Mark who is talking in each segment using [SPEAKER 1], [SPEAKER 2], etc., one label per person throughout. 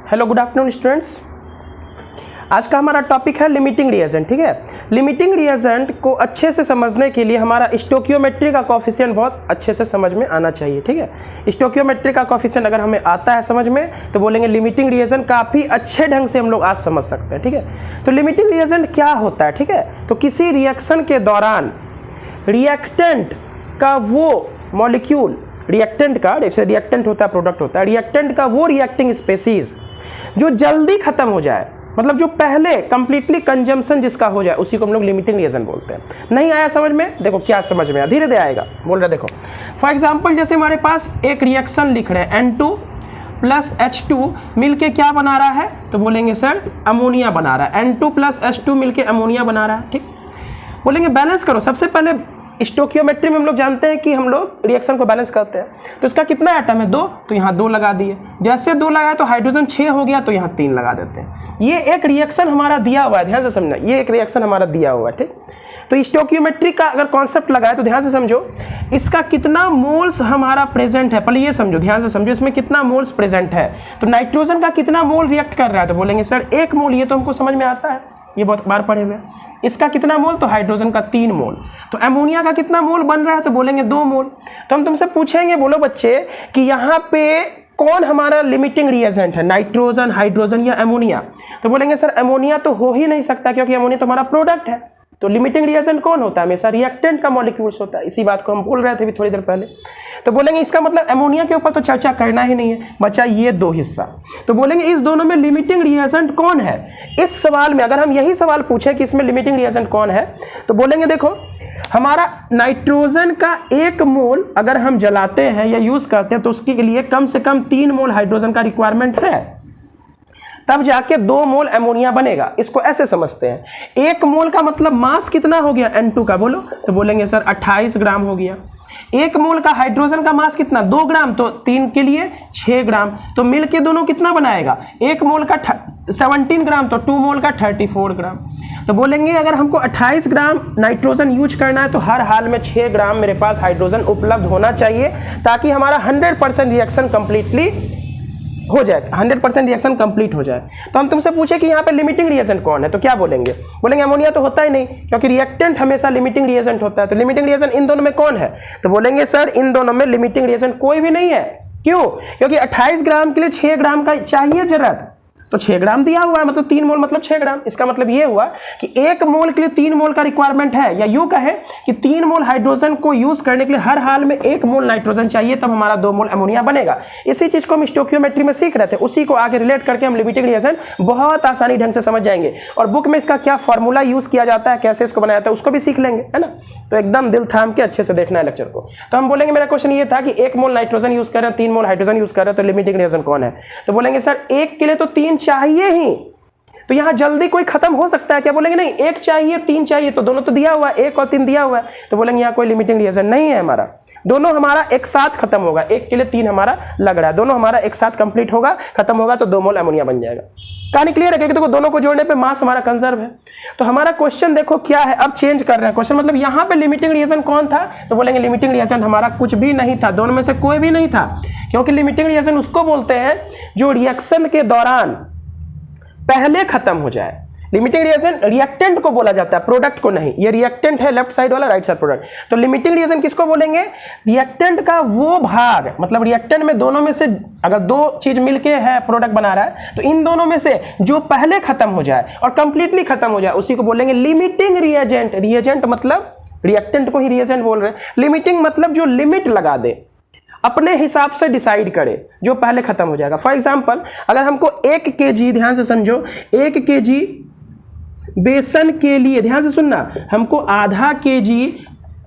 [SPEAKER 1] Hello good afternoon students. आज का हमारा टॉपिक है लिमिटिंग रिएजेंट। ठीक है, लिमिटिंग रिएजेंट को अच्छे से समझने के लिए हमारा स्टोकियोमेट्री का कोफिशिएंट बहुत अच्छे से समझ में आना चाहिए। ठीक है, स्टोकियोमेट्री का कोफिशिएंट अगर हमें आता है समझ में तो बोलेंगे लिमिटिंग रिएजेंट काफ़ी अच्छे ढंग से हम लोग आज समझ सकते हैं। ठीक है, तो लिमिटिंग रिएजेंट क्या होता है? ठीक है, तो किसी रिएक्शन के दौरान रिएक्टेंट का वो मॉलिक्यूल, रिएक्टेंट का, जैसे रिएक्टेंट होता है प्रोडक्ट होता है, रिएक्टेंट का वो रिएक्टिंग स्पेसीज जो जल्दी खत्म हो जाए, मतलब जो पहले कंप्लीटली कंजम्पशन जिसका हो जाए, उसी को हम लोग लिमिटिंग रिएजेंट बोलते हैं। नहीं आया समझ में? देखो क्या समझ में आया, धीरे धीरे आएगा। बोल रहे देखो फॉर एग्जांपल जैसे हमारे पास एक रिएक्शन लिख रहे हैं N2 प्लस H2 मिलके क्या बना रहा है, तो बोलेंगे सर अमोनिया बना रहा है। N2 प्लस H2 मिलके अमोनिया बना रहा है। ठीक, बोलेंगे बैलेंस करो। सबसे पहले स्टोकियोमेट्री में हम लोग जानते हैं कि हम लोग रिएक्शन को बैलेंस करते हैं। तो इसका कितना एटम है? 2, तो यहाँ 2 लगा दिए। जैसे 2 लगाए तो हाइड्रोजन 6 हो गया, तो यहाँ 3 लगा देते हैं। ये एक रिएक्शन हमारा दिया हुआ है, ध्यान से समझना, ये एक रिएक्शन हमारा दिया हुआ है। ठीक, तो स्टोकियोमेट्री का अगर कॉन्सेप्ट लगाए तो ध्यान से समझो, इसका कितना मोल्स हमारा प्रेजेंट है, पहले ये समझो, ध्यान से समझो, इसमें कितना मोल्स प्रेजेंट है। तो नाइट्रोजन का कितना मोल रिएक्ट कर रहा है, तो बोलेंगे सर 1 मोल, ये तो हमको समझ में आता है, ये बहुत बार पढ़े हुए। इसका कितना मोल, तो हाइड्रोजन का 3 मोल। तो अमोनिया का कितना मोल बन रहा है, तो बोलेंगे 2 मोल। तो हम तुमसे पूछेंगे, बोलो बच्चे, कि यहाँ पे कौन हमारा लिमिटिंग रिएजेंट है, नाइट्रोजन, हाइड्रोजन या अमोनिया? तो बोलेंगे सर अमोनिया तो हो ही नहीं सकता, क्योंकि अमोनिया तो हमारा प्रोडक्ट है। तो लिमिटिंग रिएजेंट कौन होता है? हमेशा रिएक्टेंट का मॉलिक्यूल्स होता है। इसी बात को हम बोल रहे थे भी थोड़ी देर पहले। तो बोलेंगे इसका मतलब अमोनिया के ऊपर तो चर्चा करना ही नहीं है, बचा ये 2 हिस्सा। तो बोलेंगे इस दोनों में लिमिटिंग रिएजेंट कौन है? इस सवाल में अगर हम यही सवाल पूछे कि इसमें लिमिटिंग रिएजेंट कौन है, तो बोलेंगे देखो हमारा नाइट्रोजन का 1 मोल अगर हम जलाते हैं या यूज करते हैं तो उसके लिए कम से कम 3 मोल हाइड्रोजन का रिक्वायरमेंट है, तब जाके 2 मोल अमोनिया बनेगा। इसको ऐसे समझते हैं, 1 मोल का मतलब मास कितना हो गया N2 का, बोलो? तो बोलेंगे सर 28 ग्राम हो गया। 1 मोल का हाइड्रोजन का मास कितना, 2 ग्राम, तो 3 के लिए 6 ग्राम, तो मिल के दोनों कितना बनाएगा? 1 मोल का 17 ग्राम, तो 2 मोल का 34 ग्राम। तो बोलेंगे अगर हमको 28 ग्राम नाइट्रोजन यूज करना है तो हर हाल में 6 ग्राम मेरे पास हाइड्रोजन उपलब्ध होना चाहिए, ताकि हमारा 100% रिएक्शन कंप्लीटली हो जाए, 100% रिएक्शन कंप्लीट हो जाए। तो हम तुमसे पूछे कि यहाँ पे लिमिटिंग रिएजेंट कौन है, तो क्या बोलेंगे? बोलेंगे अमोनिया तो होता ही नहीं, क्योंकि रिएक्टेंट हमेशा लिमिटिंग रिएजेंट होता है। तो लिमिटिंग रिएजेंट इन दोनों में कौन है? तो बोलेंगे सर इन दोनों में लिमिटिंग रिएजेंट कोई भी नहीं है। क्यों? क्योंकि 28 ग्राम के लिए 6 ग्राम का चाहिए जरूरत, तो 6 ग्राम दिया हुआ है, मतलब 3 मोल मतलब 6 ग्राम। इसका मतलब ये हुआ कि 1 मोल के लिए 3 मोल का रिक्वायरमेंट है, या यूं कहे कि 3 मोल हाइड्रोजन को यूज करने के लिए हर हाल में 1 मोल नाइट्रोजन चाहिए, तब हमारा 2 मोल अमोनिया बनेगा। इसी चीज को हम स्टोकियोमेट्री में सीख रहे थे, उसी को आगे रिलेट करके हम लिमिटिंग रिएजेंट बहुत आसानी ढंग से समझ जाएंगे, और बुक में इसका क्या फॉर्मूला यूज किया जाता है, कैसे इसको बनाया जाता है, उसको भी सीख लेंगे, है ना। तो एकदम दिल थाम के अच्छे से देखना है लेक्चर को। तो हम बोलेंगे, मेरा क्वेश्चन ये था कि 1 मोल नाइट्रोजन यूज कर रहे हैं, 3 मोल हाइड्रोजन यूज कर रहे हैं, तो लिमिटिंग रिएजेंट कौन है? तो बोलेंगे सर 1 के लिए तो 3 चाहिए ही, तो यहां जल्दी कोई खत्म हो सकता है क्या? बोलेंगे नहीं, 1 चाहिए 3 चाहिए, तो दोनों तो दिया हुआ है, 1 और 3 दिया हुआ है। तो बोलेंगे यहां कोई लिमिटिंग रिएजेंट नहीं है हमारा, दोनों हमारा एक साथ खत्म होगा। 1 के लिए 3 हमारा लग रहा है, दोनों हमारा एक साथ कंप्लीट होगा, खत्म होगा, तो 2 मोल अमोनिया बन जाएगा। कहानी क्लियर है? क्योंकि देखो दोनों को जोड़ने पे मास हमारा कंजर्व है। तो हमारा क्वेश्चन देखो क्या है, अब चेंज कर रहे हैं क्वेश्चन, मतलब यहां पे लिमिटिंग रिएजेंट कौन था? तो बोलेंगे लिमिटिंग रिएजेंट हमारा कुछ भी नहीं था, दोनों में से कोई भी नहीं था। क्योंकि लिमिटिंग रिएजेंट उसको बोलते हैं जो रिएक्शन के दौरान पहले खत्म हो जाए। लिमिटिंग रिएजेंट रिएक्टेंट को बोला जाता है, प्रोडक्ट को नहीं। ये रिएक्टेंट है लेफ्ट साइड वाला, राइट साइड प्रोडक्ट। तो लिमिटिंग रिएजेंट किसको बोलेंगे? रिएक्टेंट का वो भाग, मतलब रिएक्टेंट में दोनों में से अगर 2 चीज मिलके है प्रोडक्ट बना रहा है, तो इन दोनों में से जो पहले खत्म हो जाए और कंप्लीटली खत्म हो जाए, उसी को बोलेंगे लिमिटिंग रिएजेंट। रिएजेंट मतलब रिएक्टेंट को ही रिएजेंट बोल रहे हैं। लिमिटिंग मतलब जो लिमिट लगा दे, अपने हिसाब से डिसाइड करे, जो पहले खत्म हो जाएगा। फॉर एग्जांपल अगर हमको 1 kg, ध्यान से समझो, 1 kg बेसन के लिए, ध्यान से सुनना, हमको आधा kg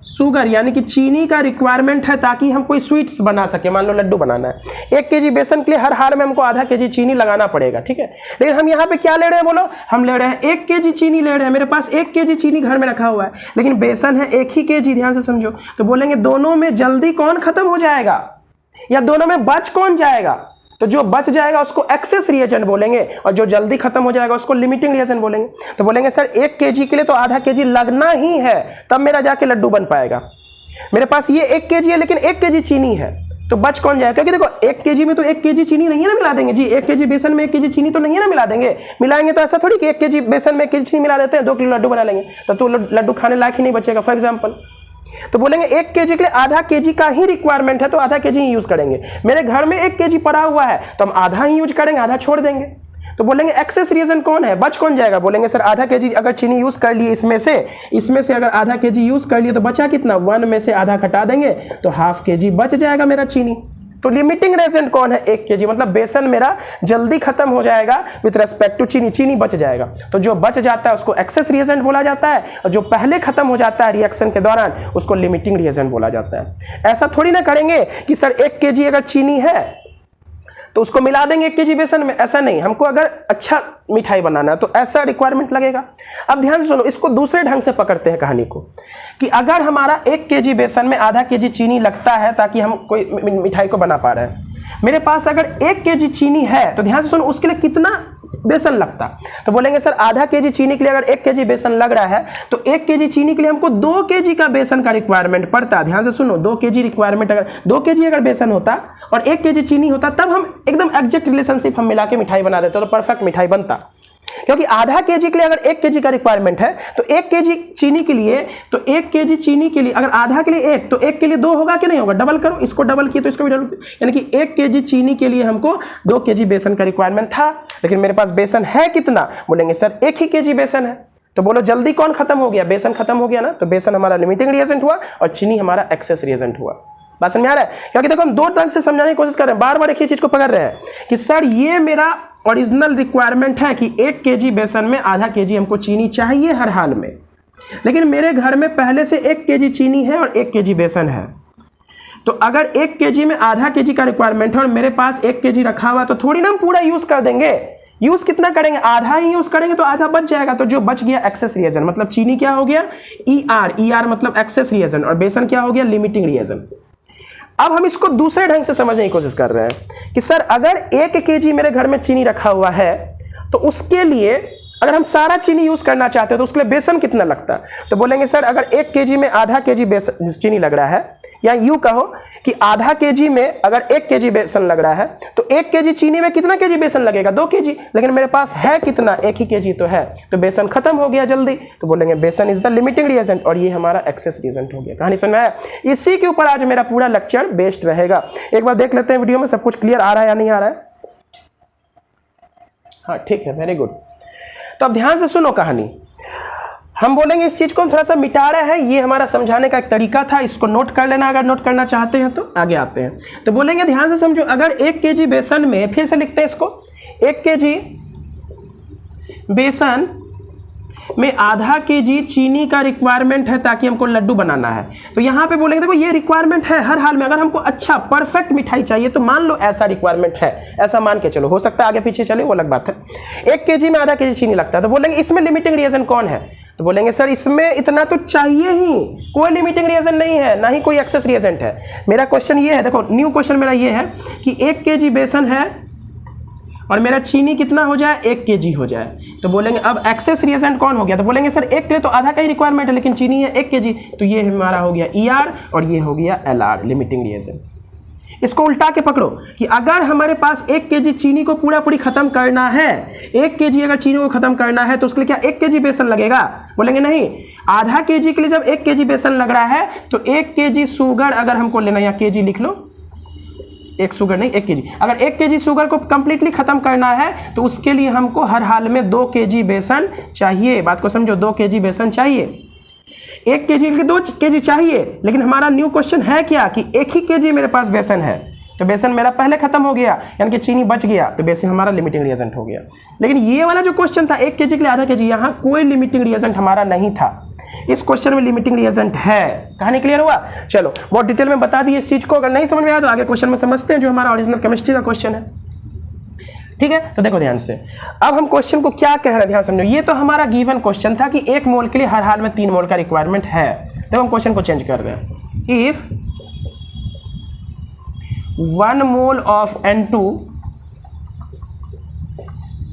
[SPEAKER 1] शुगर यानी कि चीनी का रिक्वायरमेंट है, ताकि हम कोई स्वीट्स बना सके। मान लो लड्डू बनाना है, 1 kg बेसन के लिए हर हाल में हमको आधा kg चीनी लगाना पड़ेगा, ठीक है। लेकिन हम यहाँ पे क्या ले रहे हैं, बोलो? हम ले रहे हैं 1 kg चीनी ले रहे हैं, मेरे पास 1 kg चीनी घर में रखा हुआ है, लेकिन बेसन है 1 ही kg, ध्यान से समझो। तो बोलेंगे दोनों में जल्दी कौन खत्म हो जाएगा, या दोनों में बच कौन जाएगा? तो जो बच जाएगा उसको एक्सेस रिएजेंट बोलेंगे, और जो जल्दी खत्म हो जाएगा उसको लिमिटिंग रिएजेंट बोलेंगे। तो बोलेंगे सर 1 kg के लिए तो आधा kg लगना ही है, तब मेरा जाके लड्डू बन पाएगा। मेरे पास ये 1 kg है, लेकिन 1 kg चीनी है, तो बच कौन जाएगा? क्योंकि देखो 1 केजी में तो 1 केजी चीनी नहीं है ना मिला देंगे जी, 1 केजी बेसन में 1 केजी चीनी तो नहीं है ना मिला देंगे। मिलाएंगे तो ऐसा थोड़ी कि 1 केजी बेसन में 1 केजी चीनी मिला देते हैं, 2 किलो लड्डू बना लेंगे, तब तो लड्डू खाने लायक ही नहीं बचेगा फॉर एग्जाम्पल। तो बोलेंगे 1 केजी के लिए आधा केजी का ही रिक्वायरमेंट है, तो आधा केजी ही यूज करेंगे। मेरे घर में 1 केजी पड़ा हुआ है तो हम आधा ही यूज करेंगे, आधा छोड़ देंगे। तो बोलेंगे एक्सेस रिएजेंट कौन है, बच कौन जाएगा? बोलेंगे सर आधा केजी अगर चीनी यूज कर लिए इसमें से अगर आधा केजी यूज कर लिए तो बचा कितना, 1 में से आधा घटा देंगे तो ½ केजी बच जाएगा मेरा चीनी। तो लिमिटिंग रिएजेंट कौन है? 1 केजी, मतलब बेसन मेरा जल्दी खत्म हो जाएगा विथ रेस्पेक्ट टू चीनी, चीनी बच जाएगा। तो जो बच जाता है उसको एक्सेस रिएजेंट बोला जाता है, और जो पहले खत्म हो जाता है रिएक्शन के दौरान उसको लिमिटिंग रिएजेंट बोला जाता है। ऐसा थोड़ी ना करेंगे कि सर 1 केजी अगर चीनी है तो उसको मिला देंगे 1 केजी बेसन में, ऐसा नहीं। हमको अगर अच्छा मिठाई बनाना है तो ऐसा रिक्वायरमेंट लगेगा। अब ध्यान से सुनो, इसको दूसरे ढंग से पकड़ते हैं कहानी को, कि अगर हमारा 1 केजी बेसन में आधा केजी चीनी लगता है ताकि हम कोई मिठाई को बना पा रहे हैं, मेरे पास अगर 1 केजी चीनी है तो ध्यान से सुनो उसके लिए कितना बेसन लगता। तो बोलेंगे सर आधा केजी चीनी के लिए अगर 1 केजी बेसन लग रहा है तो 1 केजी चीनी के लिए हमको 2 केजी का बेसन का रिक्वायरमेंट पड़ता। ध्यान से सुनो, 2 केजी रिक्वायरमेंट, अगर 2 केजी अगर बेसन होता और 1 केजी चीनी होता तब हम एकदम एग्जैक्ट रिलेशनशिप हम मिला के मिठाई बना देते तो परफेक्ट मिठाई बनता। क्योंकि आधा केजी के लिए अगर 1 केजी का रिक्वायरमेंट है तो 1 केजी चीनी के लिए, तो 1 केजी चीनी के लिए अगर आधा के लिए 1 तो 1 के लिए 2 होगा कि नहीं होगा? डबल करो, इसको डबल किया तो इसको भी डबल, यानी कि 1 केजी चीनी के लिए हमको 2 केजी बेसन का रिक्वायरमेंट था। लेकिन मेरे पास बेसन है कितना? बोलेंगे सर 1 ही केजी बेसन है। तो बोलो जल्दी कौन खत्म हो गया? बेसन खत्म हो गया ना। तो बेसन हमारा लिमिटिंग रिएजेंट हुआ और चीनी हमारा एक्सेस रिएजेंट हुआ। बात समझ में आ रहा है? क्योंकि देखो हम 2 ढंग से समझाने की कोशिश कर रहे हैं, बार बार एक ही चीज को पकड़ रहे हैं कि सर ये मेरा ओरिजिनल रिक्वायरमेंट है कि 1 केजी बेसन में आधा केजी हमको चीनी चाहिए हर हाल में, लेकिन मेरे घर में पहले से 1 केजी चीनी है और 1 केजी बेसन है। तो अगर 1 केजी में आधा केजी का रिक्वायरमेंट है और मेरे पास 1 केजी रखा हुआ तो थोड़ी ना हम पूरा यूज कर देंगे। यूज कितना करेंगे? आधा ही यूज करेंगे, तो आधा बच जाएगा। तो जो बच गया एक्सेस रिएजेंट, मतलब चीनी क्या हो गया? ER मतलब एक्सेस रिएजेंट, और बेसन क्या हो गया? Limiting reagent. अब हम इसको दूसरे ढंग से समझने की कोशिश कर रहे हैं कि सर अगर 1 केजी मेरे घर में चीनी रखा हुआ है तो उसके लिए अगर हम सारा चीनी यूज करना चाहते हैं तो उसके लिए बेसन कितना लगता है? तो बोलेंगे सर अगर 1 केजी में आधा केजी बेसन चीनी लग रहा है, या यूं कहो कि आधा केजी में अगर 1 केजी बेसन लग रहा है तो 1 केजी चीनी में कितना केजी बेसन लगेगा? 2 केजी। लेकिन मेरे पास है कितना? 1 ही केजी तो है, तो बेसन खत्म हो गया जल्दी। तो बोलेंगे बेसन इज द लिमिटिंग रिएजेंट, और ये हमारा एक्सेस रिएजेंट हो गया। कहानी समझ में आया? इसी के ऊपर आज मेरा पूरा लेक्चर बेस्ड रहेगा। एक बार देख लेते हैं वीडियो में सब कुछ क्लियर आ रहा है या नहीं आ रहा है? हाँ ठीक है, वेरी गुड। तो अब ध्यान से सुनो कहानी। हम बोलेंगे इस चीज को थोड़ा सा मिटा रहे हैं, ये हमारा समझाने का एक तरीका था, इसको नोट कर लेना अगर नोट करना चाहते हैं तो। आगे आते हैं तो बोलेंगे ध्यान से समझो, अगर 1 केजी बेसन में, फिर से लिखते हैं इसको, 1 केजी बेसन में आधा केजी चीनी का रिक्वायरमेंट है ताकि हमको लड्डू बनाना है। तो यहां पे बोलेंगे देखो ये रिक्वायरमेंट है हर हाल में। अगर हमको अच्छा परफेक्ट मिठाई चाहिए तो मान लो ऐसा रिक्वायरमेंट है, ऐसा मान के चलो, हो सकता है आगे पीछे चले, वो अलग बात है। 1 केजी में आधा केजी चीनी लगता है, तो बोलेंगे इसमें लिमिटिंग रिएजेंट कौन है? तो बोलेंगे सर इसमें इतना तो चाहिए ही, कोई लिमिटिंग रिएजेंट नहीं है, ना ही कोई एक्सेस रिएजेंट है। मेरा क्वेश्चन ये है, देखो न्यू क्वेश्चन मेरा ये है कि 1 केजी बेसन है और मेरा चीनी कितना हो जाए? 1 केजी हो जाए। तो बोलेंगे अब एक्सेस रिएजेंट कौन हो गया? तो बोलेंगे सर 1 के लिए तो आधा का ही रिक्वायरमेंट है, लेकिन चीनी है 1 केजी, तो ये हमारा हो गया ER और ये हो गया LR, लिमिटिंग रिएजेंट। इसको उल्टा के पकड़ो कि अगर हमारे पास 1 केजी चीनी को पूरा पूरी खत्म करना है, 1 केजी अगर चीनी को खत्म करना है तो उसके लिए क्या 1 केजी बेसन लगेगा? बोलेंगे नहीं, आधा केजी के लिए जब 1 केजी बेसन लग रहा है तो 1 केजी शुगर अगर हमको लेना, या केजी लिख लो, 1 शुगर नहीं 1 केजी, अगर 1 केजी शुगर को कंप्लीटली खत्म करना है तो उसके लिए हमको हर हाल में 2 केजी बेसन चाहिए। बात को समझो, 2 केजी बेसन चाहिए। 1 केजी के लिए 2 केजी चाहिए, लेकिन हमारा न्यू क्वेश्चन है क्या कि 1 ही केजी मेरे पास बेसन है, तो बेसन मेरा पहले खत्म हो गया, यानी कि चीनी बच गया, तो बेसन हमारा लिमिटिंग रिएजेंट हो गया। लेकिन ये वाला जो क्वेश्चन था 1 केजी के लिए आधा केजी, यहाँ कोई लिमिटिंग रिएजेंट हमारा नहीं था। इस क्वेश्चन में लिमिटिंग रिएजेंट है। कहानी क्लियर हुआ? चलो बहुत डिटेल में बता दी इस चीज को, अगर नहीं समझ में आया तो आगे क्वेश्चन में समझते हैं जो हमारा ओरिजिनल केमिस्ट्री का क्वेश्चन है। ठीक है, तो देखो ध्यान से, अब हम क्वेश्चन को क्या कह रहे हैं ध्यान समझो। ये तो हमारा गिवन क्वेश्चन था कि 1 मोल के लिए हर हाल में 3 मोल का रिक्वायरमेंट है। देखो हम क्वेश्चन को चेंज कर रहे हैं। If 1 mole of N2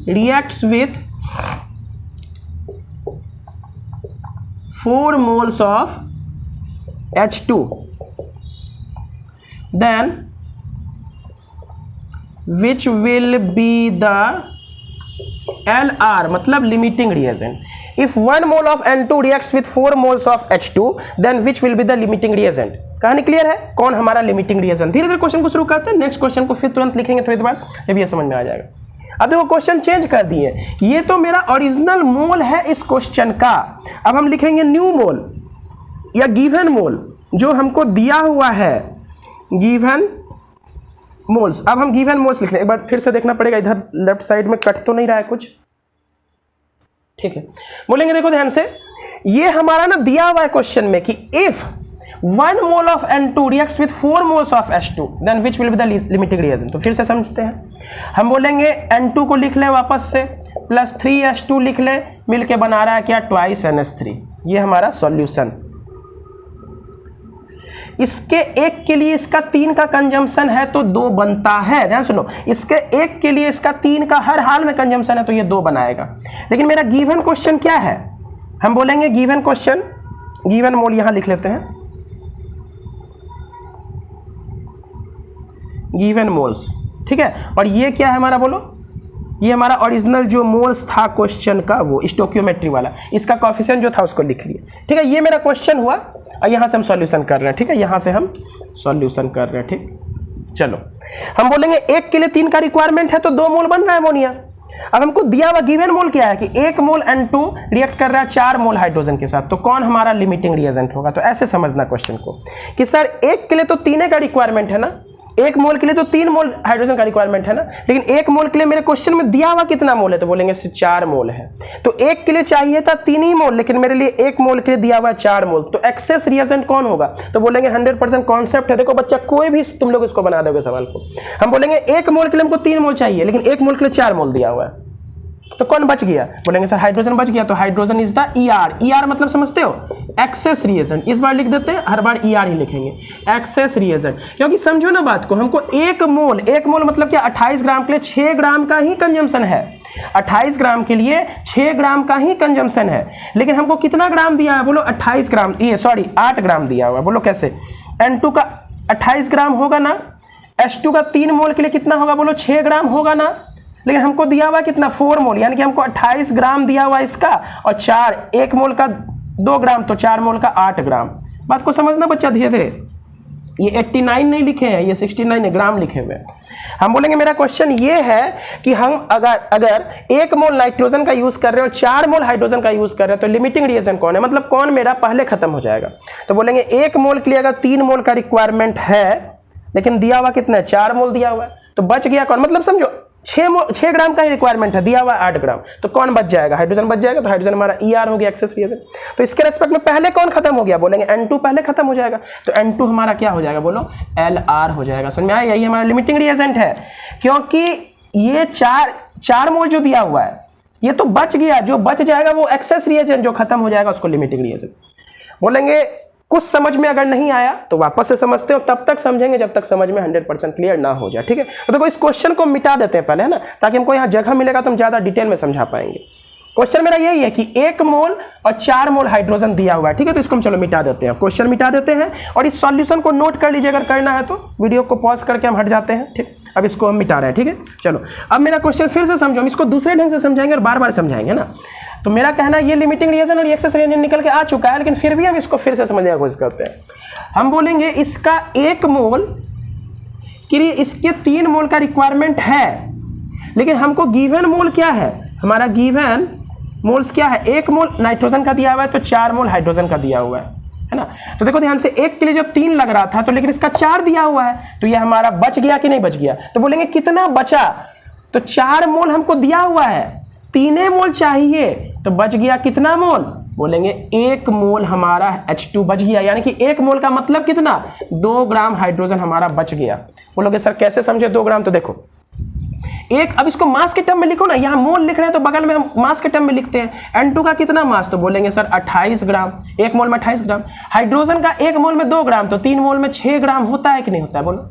[SPEAKER 1] reacts with 4 moles of H2, then which will be the LR मतलब limiting reagent. If 1 mole of N2 reacts with 4 moles of H2 then which will be the limiting reagent. कहानी clear है, कौन हमारा limiting reagent. धीरे धीरे question को शुरू करते हैं, नेक्स्ट क्वेश्चन को फिर तुरंत लिखेंगे थोड़ी देर बाद जब ये समझ में आ जाएगा। अब देखो क्वेश्चन चेंज कर दिए, ये तो मेरा ओरिजिनल मोल है इस क्वेश्चन का, अब हम लिखेंगे न्यू मोल या गिवन मोल जो हमको दिया हुआ है, गिवन मोल्स। अब हम गिवन मोल्स लिख लें, एक बार फिर से देखना पड़ेगा, इधर लेफ्ट साइड में कट तो नहीं रहा है कुछ, ठीक है। बोलेंगे देखो ध्यान से, ये हमारा ना दिया हुआ है क्वेश्चन में कि if 1 mole of N2 reacts with 4 moles of H2 then which will be the limiting reagent. तो फिर से समझते हैं, हम बोलेंगे N2 को लिख लें वापस से, प्लस 3H2 लिख लें, मिलके बना रहा है क्या, ट्वाइस NH3। ये हमारा सॉल्यूशन। इसके एक के लिए इसका 3 का कंजम्पशन है तो 2 बनता है, ध्यान सुनो, इसके एक के लिए इसका 3 का हर हाल में कंजम्पशन है तो ये 2 बनाएगा। लेकिन मेरा गिवन क्वेश्चन क्या है, हम बोलेंगे गिवन क्वेश्चन, गिवन मोल यहां लिख लेते हैं, गिवन मोल्स, ठीक है। और ये क्या है हमारा, बोलो, ये हमारा ओरिजिनल जो मोल्स था क्वेश्चन का, वो स्टोकियोमेट्री वाला, इसका कोएफिशिएंट जो था उसको लिख लिए, ठीक है। ये मेरा क्वेश्चन हुआ और यहां से हम सॉल्यूशन कर रहे हैं, ठीक है, यहां से हम सॉल्यूशन कर रहे हैं, ठीक। चलो हम बोलेंगे एक के लिए 3 का रिक्वायरमेंट है तो 2 मोल बन रहा है अमोनिया। अब हमको दिया हुआ गिवन मोल क्या है कि 1 मोल N2 रिएक्ट कर रहा है 4 मोल हाइड्रोजन के साथ, तो कौन हमारा लिमिटिंग रिएजेंट होगा। तो ऐसे समझना क्वेश्चन को कि सर एक के लिए तो 3 का रिक्वायरमेंट है ना, 1 मोल के लिए तो 3 मोल हाइड्रोजन का रिक्वायरमेंट है ना, लेकिन 1 मोल के लिए मेरे क्वेश्चन में दिया हुआ कितना मोल है, तो बोलेंगे 4 मोल है। तो 1 के लिए चाहिए था 3 ही मोल, लेकिन मेरे लिए 1 मोल के लिए दिया हुआ है 4 मोल, तो एक्सेस रिएजेंट कौन होगा, तो बोलेंगे 100% कॉन्सेप्ट है। देखो बच्चा, कोई भी तुम लोग इसको बना दोगे सवाल को, हम बोलेंगे 1 मोल के लिए हमको 3 मोल चाहिए, लेकिन 1 मोल के लिए 4 मोल दिया हुआ है, तो कौन बच गया, बोलेंगे सर हाइड्रोजन बच गया। तो hydrogen is the ER। ER मतलब समझते हो, एक्सेस रिएजेंट। इस बार लिख देते हैं, हर बार ER ही लिखेंगे, एक्सेस रिएजेंट। क्योंकि समझो ना बात को, हमको 1 मोल मतलब क्या, 28 ग्राम के लिए 6 ग्राम का ही कंजम्पशन है, 28 ग्राम के लिए 6 ग्राम का ही कंजम्पशन है, लेकिन हमको कितना ग्राम दिया है, बोलो 28 ग्राम, ये सॉरी 8 ग्राम दिया हुआ है। बोलो कैसे, N2 का 28 ग्राम होगा ना, H2 का 3 मोल के लिए कितना होगा, बोलो 6 ग्राम होगा ना, लेकिन हमको दिया हुआ कितना, 4 मोल, यानी कि हमको 28 ग्राम दिया हुआ इसका, और 1 मोल का 2 ग्राम, तो 4 मोल का 8 ग्राम। बात को समझना बच्चा धीरे धीरे, ये 89 नहीं लिखे हैं, ये 69 ग्राम लिखे हुए हैं। हम बोलेंगे मेरा क्वेश्चन ये है कि हम अगर 1 मोल नाइट्रोजन का यूज कर रहे हैं और 4 मोल हाइड्रोजन का यूज कर रहे हैं, तो लिमिटिंग रिएजेंट कौन है, मतलब कौन मेरा पहले खत्म हो जाएगा। तो बोलेंगे 1 मोल के लिए अगर 3 मोल का रिक्वायरमेंट है, लेकिन दिया हुआ कितना है, 4 मोल दिया हुआ है, तो बच गया कौन, मतलब समझो 6 ग्राम का ही रिक्वायरमेंट है, दिया हुआ 8 ग्राम, तो कौन बच जाएगा, हाइड्रोजन बच जाएगा। तो हाइड्रोजन हमारा ER हो गया, एक्सेस रिएजेंट। तो इसके रेस्पेक्ट में पहले कौन खत्म हो गया, बोलेंगे N2 पहले खत्म हो जाएगा, तो N2 हमारा क्या हो जाएगा, बोलो LR हो जाएगा। समझ में आया, यही हमारा लिमिटिंग रिएजेंट है, क्योंकि ये 4 मोल जो दिया हुआ है ये तो बच गया, जो बच जाएगा वो एक्सेस रिएजेंट, जो खत्म हो जाएगा उसको लिमिटिंग रिएजेंट बोलेंगे। कुछ समझ में अगर नहीं आया तो वापस से समझते हो, तब तक समझेंगे जब तक समझ में 100% क्लियर ना हो जाए, ठीक है। तो देखो इस क्वेश्चन को मिटा देते हैं पहले, है ना, ताकि हमको यहाँ जगह मिलेगा तो हम ज्यादा डिटेल में समझा पाएंगे। क्वेश्चन मेरा यही है कि 1 मोल और 4 मोल हाइड्रोजन दिया हुआ है, ठीक है। तो इसको हम चलो मिटा देते हैं, क्वेश्चन मिटा देते हैं, और इस सॉल्यूशन को नोट कर लीजिए, अगर करना है तो वीडियो को पॉज करके हम हट जाते हैं, ठीक। अब इसको हम मिटा रहे हैं, ठीक है। चलो अब मेरा क्वेश्चन फिर से समझो, हम इसको दूसरे ढंग से समझाएंगे और बार बार समझाएंगे ना। तो मेरा कहना ये लिमिटिंग रिएजेंट और एक्सेस रिएजेंट निकल के आ चुका है, लेकिन फिर भी हम इसको फिर से समझने की कोशिश करते हैं। हम बोलेंगे इसका 1 मोल के लिए इसके 3 मोल का रिक्वायरमेंट है, लेकिन हमको गिवन मोल क्या है, हमारा गिवन मोल्स क्या है, 1 मोल नाइट्रोजन का दिया हुआ है तो 4 मोल हाइड्रोजन का दिया हुआ है ना। तो देखो ध्यान से, 1 के लिए जब 3 लग रहा था तो लेकिन इसका 4 दिया हुआ है, तो ये हमारा बच गया कि नहीं बच गया। तो बोलेंगे कितना बचा, तो 4 मोल हमको दिया हुआ है, 3 मोल चाहिए, तो बच गया कितना मोल, बोलेंगे 1 मोल हमारा H2 बच गया, यानी कि 1 मोल का मतलब कितना, 2 ग्राम हाइड्रोजन हमारा बच गया। बोलोगे सर कैसे समझे 2 ग्राम, तो देखो एक, अब इसको मास के टर्म में लिखो ना, यहाँ मोल लिख रहे हैं तो बगल में हम मास के टर्म में लिखते हैं। N2 का कितना मास, तो बोलेंगे सर 28 ग्राम, 1 मोल में 28 ग्राम। हाइड्रोजन का 1 मोल में 2 ग्राम, तो 3 मोल में 6 ग्राम होता है कि नहीं होता है, बोलो।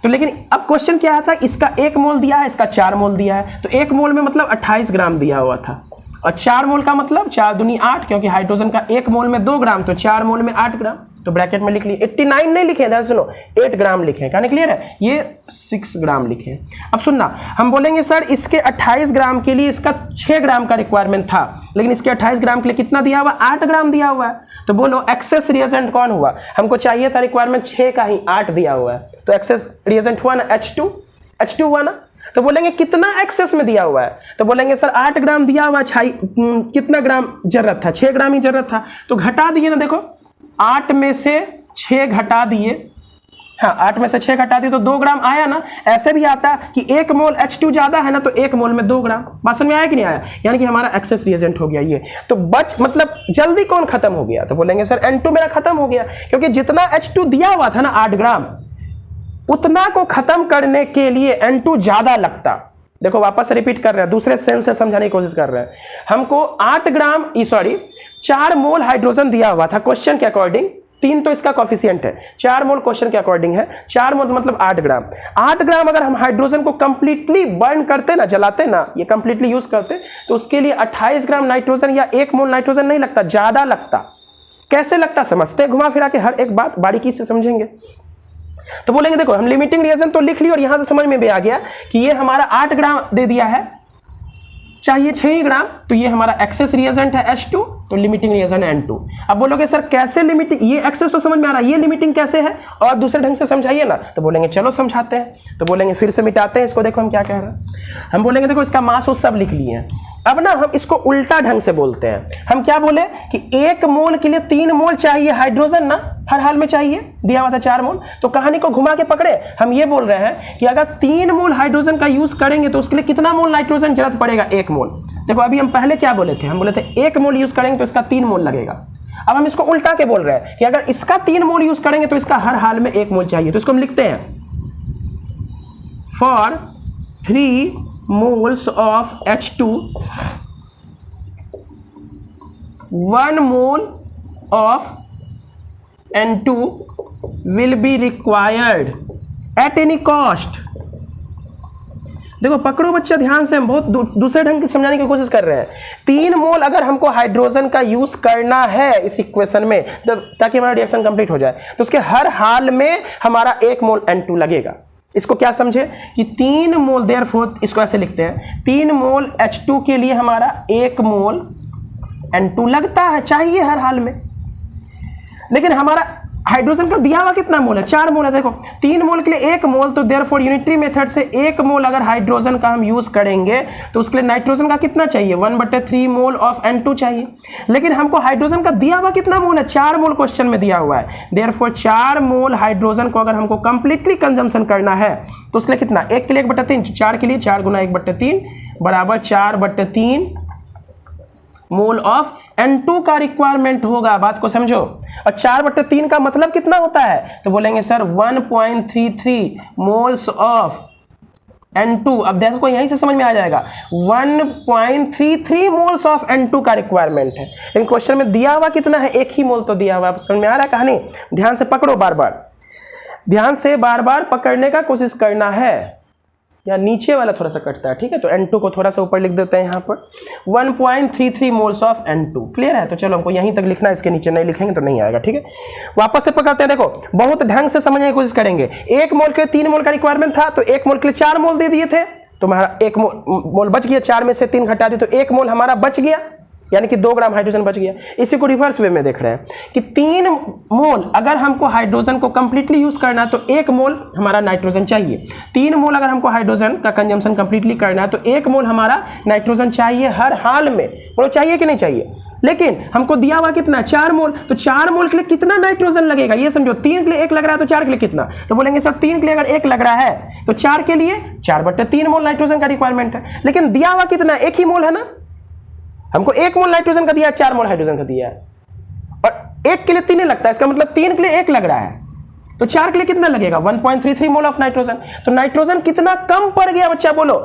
[SPEAKER 1] तो लेकिन अब क्वेश्चन क्या आता है, इसका 1 मोल दिया है, इसका 4 मोल दिया है, तो 1 मोल में मतलब 28 ग्राम दिया हुआ था, और 4 मोल का मतलब 4 दूनी 8, क्योंकि हाइड्रोजन का 1 मोल में 2 ग्राम, तो 4 मोल में 8 ग्राम। तो ब्रैकेट में लिख लिए। 89 नहीं लिखे, ध्यान सुनो, 8 ग्राम लिखे। कहने क्लियर है, ये 6 ग्राम लिखे। अब सुनना, हम बोलेंगे सर इसके 28 ग्राम के लिए इसका 6 ग्राम का रिक्वायरमेंट था, लेकिन इसके 28 ग्राम के लिए कितना दिया हुआ, 8 ग्राम दिया हुआ है। तो बोलो एक्सेस रिएजेंट कौन हुआ, हमको चाहिए था रिक्वायरमेंट 6 का ही, 8 दिया हुआ है, तो एक्सेस रिएजेंट हुआ ना, H2 हुआ ना। तो बोलेंगे कितना एक्सेस में दिया हुआ है, तो बोलेंगे सर 8 ग्राम दिया हुआ, कितना ग्राम जरूरत था, 6 ग्राम ही जरूरत था, तो घटा दिए ना, देखो 8 में से 6 घटा दिए, हाँ 8 में से 6 घटा दिए तो 2 ग्राम आया ना। ऐसे भी आता कि 1 मोल H2 ज्यादा है ना, तो 1 मोल में 2 ग्राम। बात समझ में आया कि नहीं आया, यानी कि हमारा एक्सेस रिएजेंट हो गया ये। तो मतलब जल्दी कौन खत्म हो गया, तो बोलेंगे सर N2 मेरा खत्म हो गया, क्योंकि जितना H2 दिया हुआ था ना 8 ग्राम, उतना को खत्म करने के लिए N2 ज्यादा लगता। देखो वापस रिपीट कर रहे हैं, दूसरे सेंस से समझाने की कोशिश कर रहे हैं। हमको 4 मोल हाइड्रोजन दिया हुआ था क्वेश्चन के अकॉर्डिंग, 3 तो इसका कोफिशिएंट है, 4 मोल क्वेश्चन के अकॉर्डिंग है, 4 मोल मतलब 8 ग्राम। 8 ग्राम अगर हम हाइड्रोजन को कंप्लीटली बर्न करते ना, जलाते ना, ये कंप्लीटली यूज करते, तो उसके लिए 28 ग्राम नाइट्रोजन या 1 मोल नाइट्रोजन नहीं लगता, ज्यादा लगता। कैसे लगता समझते, घुमा फिरा के हर एक बात बारीकी से समझेंगे। तो बोलेंगे देखो हम लिमिटिंग रिएजेंट तो लिख ली, और यहां से समझ में भी आ गया कि ये हमारा 8 ग्राम दे दिया है, चाहिए 6 ग्राम, तो ये हमारा एक्सेस रिएजेंट है H2, तो लिमिटिंग रिएजेंट है N2। अब बोलोगे सर कैसे लिमिटिंग, ये एक्सेस तो समझ में आ रहा है, ये लिमिटिंग कैसे है, और दूसरे ढंग से समझाइए ना। तो बोलेंगे चलो समझाते हैं। तो बोलेंगे फिर से मिटाते हैं इसको, देखो हम क्या कह रहे हैं। हम बोलेंगे देखो इसका मास वो सब लिख लिए हैं, अब ना हम इसको उल्टा ढंग से बोलते हैं। हम क्या बोले कि 1 मोल के लिए 3 मोल चाहिए हाइड्रोजन ना, हर हाल में चाहिए, दिया हुआ था 4 मोल। तो कहानी को घुमा के पकड़े, हम ये बोल रहे हैं कि अगर 3 मोल हाइड्रोजन का यूज करेंगे तो उसके लिए कितना मोल नाइट्रोजन जरूरत पड़ेगा, 1 मोल। देखो अभी हम पहले क्या बोले थे, हम बोले थे 1 मोल यूज करेंगे तो इसका 3 मोल लगेगा। अब हम इसको उल्टा के बोल रहे हैं कि अगर इसका 3 मोल यूज करेंगे तो इसका हर हाल में 1 मोल चाहिए। तो इसको हम लिखते हैं for 3 moles of H2 1 mole of N2 will be required at any cost। देखो पकड़ो बच्चा ध्यान से, हम बहुत दूसरे ढंग से समझाने की कोशिश कर रहे हैं। 3 मोल अगर हमको हाइड्रोजन का यूज करना है इस इक्वेशन में, ताकि हमारा रिएक्शन कंप्लीट हो जाए, तो उसके हर हाल में हमारा 1 मोल N2 लगेगा। इसको क्या समझे कि 3 मोल, देयरफॉर इसको ऐसे लिखते हैं, 3 मोल H2 के लिए हमारा 1 मोल N2 लगता है, चाहिए हर हाल में। लेकिन हमारा हाइड्रोजन का दिया हुआ कितना मोल है, 4 मोल है। देखो 3 मोल के लिए 1 मोल, तो देयरफॉर यूनिटरी मेथड से 1 मोल अगर हाइड्रोजन का हम यूज करेंगे तो उसके लिए नाइट्रोजन का कितना चाहिए, 1/3 मोल ऑफ N2 चाहिए। लेकिन हमको हाइड्रोजन का दिया हुआ कितना मोल है, 4 मोल क्वेश्चन में दिया हुआ है। देयरफॉर 4 मोल हाइड्रोजन को अगर हमको कंप्लीटली कंजम्पशन करना है तो उसके लिए कितना, 1 के लिए 1/3, 4 के लिए 4 गुना 1/3 बराबर 4/3 मोल ऑफ N2 का रिक्वायरमेंट होगा। बात को समझो। और 4/3 का मतलब कितना होता है, तो बोलेंगे सर 1.33 मोल्स ऑफ N2। अब देखो यहीं से समझ में आ जाएगा, 1.33 मोल्स ऑफ N2 का रिक्वायरमेंट है। लेकिन क्वेश्चन में दिया हुआ कितना है, 1 ही मोल तो दिया हुआ। समझ में आ रहा है कहानी, ध्यान से पकड़ो, बार बार ध्यान से बार बार पकड़ने का कोशिश करना है। या नीचे वाला थोड़ा सा कटता है, ठीक है, तो N2 को थोड़ा सा ऊपर लिख देते हैं यहाँ पर, 1.33 मोल्स ऑफ N2। क्लियर है, तो चलो हमको यहीं तक लिखना है, इसके नीचे नहीं लिखेंगे तो नहीं आएगा। ठीक है, वापस से पकड़ते हैं। देखो बहुत ढंग से समझने की कोशिश करेंगे। 1 मोल के लिए 3 मोल का रिक्वायरमेंट था, तो 1 मोल के लिए 4 मोल दे दिए थे, तो हमारा 1 मोल बच गया। 4 में से 3 घटा दी तो 1 मोल हमारा बच गया, यानी कि 2 ग्राम हाइड्रोजन बच गया। इसी को रिवर्स वे में देख रहे हैं कि 3 मोल अगर हमको हाइड्रोजन को कंप्लीटली यूज करना है तो 1 मोल हमारा नाइट्रोजन चाहिए। 3 मोल अगर हमको हाइड्रोजन का कंजम्पशन कंप्लीटली करना है तो 1 मोल हमारा नाइट्रोजन चाहिए हर हाल में। बोलो चाहिए कि नहीं चाहिए। लेकिन हमको दिया हुआ कितना, 4 मोल, तो 4 मोल के लिए कितना नाइट्रोजन लगेगा ये समझो। 3 के लिए 1 लग रहा है तो 4 के लिए कितना, तो बोलेंगे सर 3 के लिए अगर 1 लग रहा है तो 4 के लिए 4/3 मोल नाइट्रोजन का रिक्वायरमेंट है। लेकिन दिया हुआ कितना, 1 ही मोल है ना, हमको 1 मोल नाइट्रोजन का दिया है, 4 मोल हाइड्रोजन का दिया है, और 1 के लिए 3 लगता है, इसका मतलब 3 के लिए 1 लग रहा है, तो 4 के लिए कितना लगेगा, 1.33 मोल ऑफ नाइट्रोजन। तो नाइट्रोजन कितना कम पड़ गया बच्चा, बोलो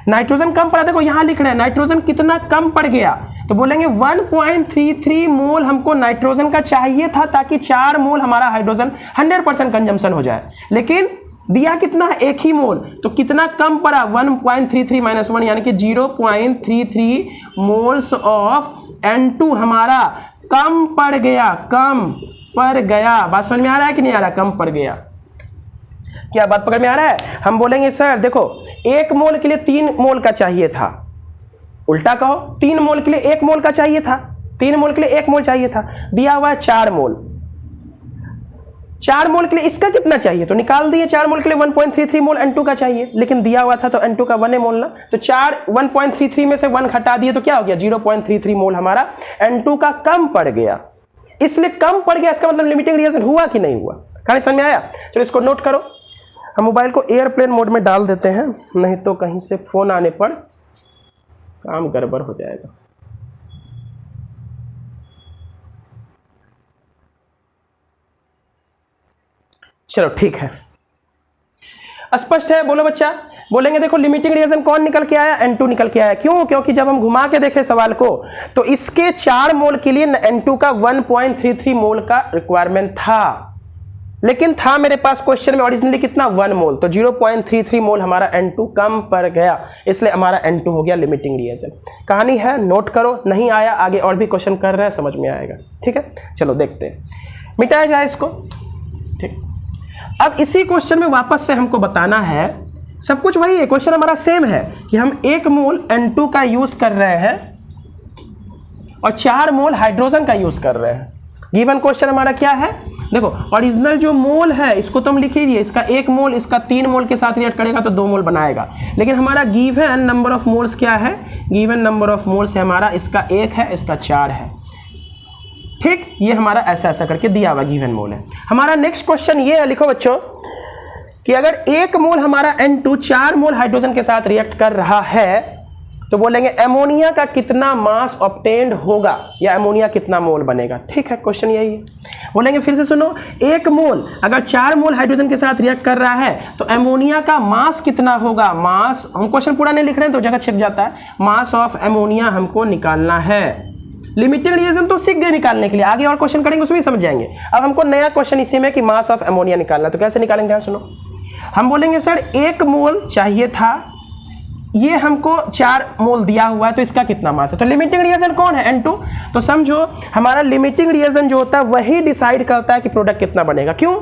[SPEAKER 1] नाइट्रोजन कम पड़ा। देखो यहां लिख रहे हैं नाइट्रोजन कितना कम पड़ गया, तो बोलेंगे 1.33 मोल हमको नाइट्रोजन का चाहिए था ताकि 4 मोल हमारा हाइड्रोजन 100% कंजम्पशन हो जाए। लेकिन दिया कितना है, 1 ही मोल, तो कितना कम पड़ा, 1.33 - 1 यानी कि 0.33 मोल्स ऑफ N2 हमारा कम पड़ गया, कम पड़ गया। बात समझ में आ रहा है कि नहीं आ रहा? कम पड़ गया। क्या बात पकड़ में आ रहा है? हम बोलेंगे सर देखो 1 मोल के लिए 3 मोल का चाहिए था, उल्टा कहो 3 मोल के लिए 1 मोल का चाहिए था, 3 मोल के लिए 1 मोल चाहिए था, दिया हुआ है 4 मोल। 4 मोल के लिए इसका कितना चाहिए? तो निकाल दिए 4 मोल के लिए 1.33 मोल N2 का चाहिए, लेकिन दिया हुआ था तो N2 का 1 है मोल ना, तो 1.33 में से 1 घटा दिए तो क्या हो गया? 0.33 मोल हमारा N2 का कम पड़ गया। इसलिए कम पड़ गया, इसका मतलब लिमिटिंग रिएक्शन हुआ कि नहीं हुआ? कहानी समझ में आया? चलो इसको नोट करो। हम मोबाइल को एयरप्लेन मोड में डाल देते हैं, नहीं तो कहीं से फोन आने पर काम गड़बड़ हो जाएगा। चलो ठीक है, स्पष्ट है? बोलो बच्चा। बोलेंगे देखो लिमिटिंग रिएक्शन कौन निकल के आया? N2 निकल के आया। क्यों? क्योंकि जब हम घुमा के देखे सवाल को तो इसके 4 मोल के लिए N2 का 1.33 मोल का रिक्वायरमेंट था, लेकिन था मेरे पास क्वेश्चन में ओरिजिनली कितना? 1 मोल, तो 0.33 मोल हमारा N2 कम पड़ गया, इसलिए हमारा N2 हो गया लिमिटिंग रिएक्शन। कहानी है, नोट करो। नहीं आया आगे और भी क्वेश्चन कर रहे हैं, समझ में आएगा। ठीक है, चलो देखते हैं, मिटाया जाए इसको। ठीक, अब इसी क्वेश्चन में वापस से हमको बताना है, सब कुछ वही है, क्वेश्चन हमारा सेम है कि हम 1 मोल N2 का यूज कर रहे हैं और 4 मोल हाइड्रोजन का यूज कर रहे हैं। गिवन क्वेश्चन हमारा क्या है? देखो ओरिजिनल जो मोल है इसको तुम लिख लीजिए, इसका 1 मोल इसका 3 मोल के साथ रिएक्ट करेगा तो 2 मोल बनाएगा, लेकिन हमारा गिवन नंबर ऑफ मोल्स क्या है? गिवन नंबर ऑफ मोल्स है हमारा, इसका 1 है, इसका 4 है। ठीक, ये हमारा ऐसा ऐसा करके दिया हुआ गिवन मोल है। हमारा नेक्स्ट क्वेश्चन ये है, लिखो बच्चों, कि अगर 1 मोल हमारा N2 4 मोल हाइड्रोजन के साथ रिएक्ट कर रहा है तो बोलेंगे एमोनिया का कितना मास ऑब्टेन्ड होगा, या एमोनिया कितना मोल बनेगा। ठीक है, क्वेश्चन यही है। बोलेंगे फिर से सुनो, 1 मोल अगर 4 मोल हाइड्रोजन के साथ रिएक्ट कर रहा है तो एमोनिया का मास कितना होगा? मास, हम क्वेश्चन पूरा नहीं लिख रहे हैं तो जगह छिप जाता है। मास ऑफ एमोनिया हमको निकालना है। लिमिटिंग रिएक्शन तो सीख गए निकालने के लिए, आगे और क्वेश्चन करेंगे उसमें भी समझ जाएंगे। अब हमको नया क्वेश्चन इसी में कि मास ऑफ एमोनिया निकालना, तो कैसे निकालेंगे? ध्यान सुनो, हम बोलेंगे सर 1 मोल चाहिए था, ये हमको 4 मोल दिया हुआ है, तो इसका कितना मास है? तो लिमिटिंग रिएक्शन कौन है? N2। तो समझो हमारा लिमिटिंग रिएक्शन जो होता है वही डिसाइड करता है कि प्रोडक्ट कितना बनेगा। क्यों?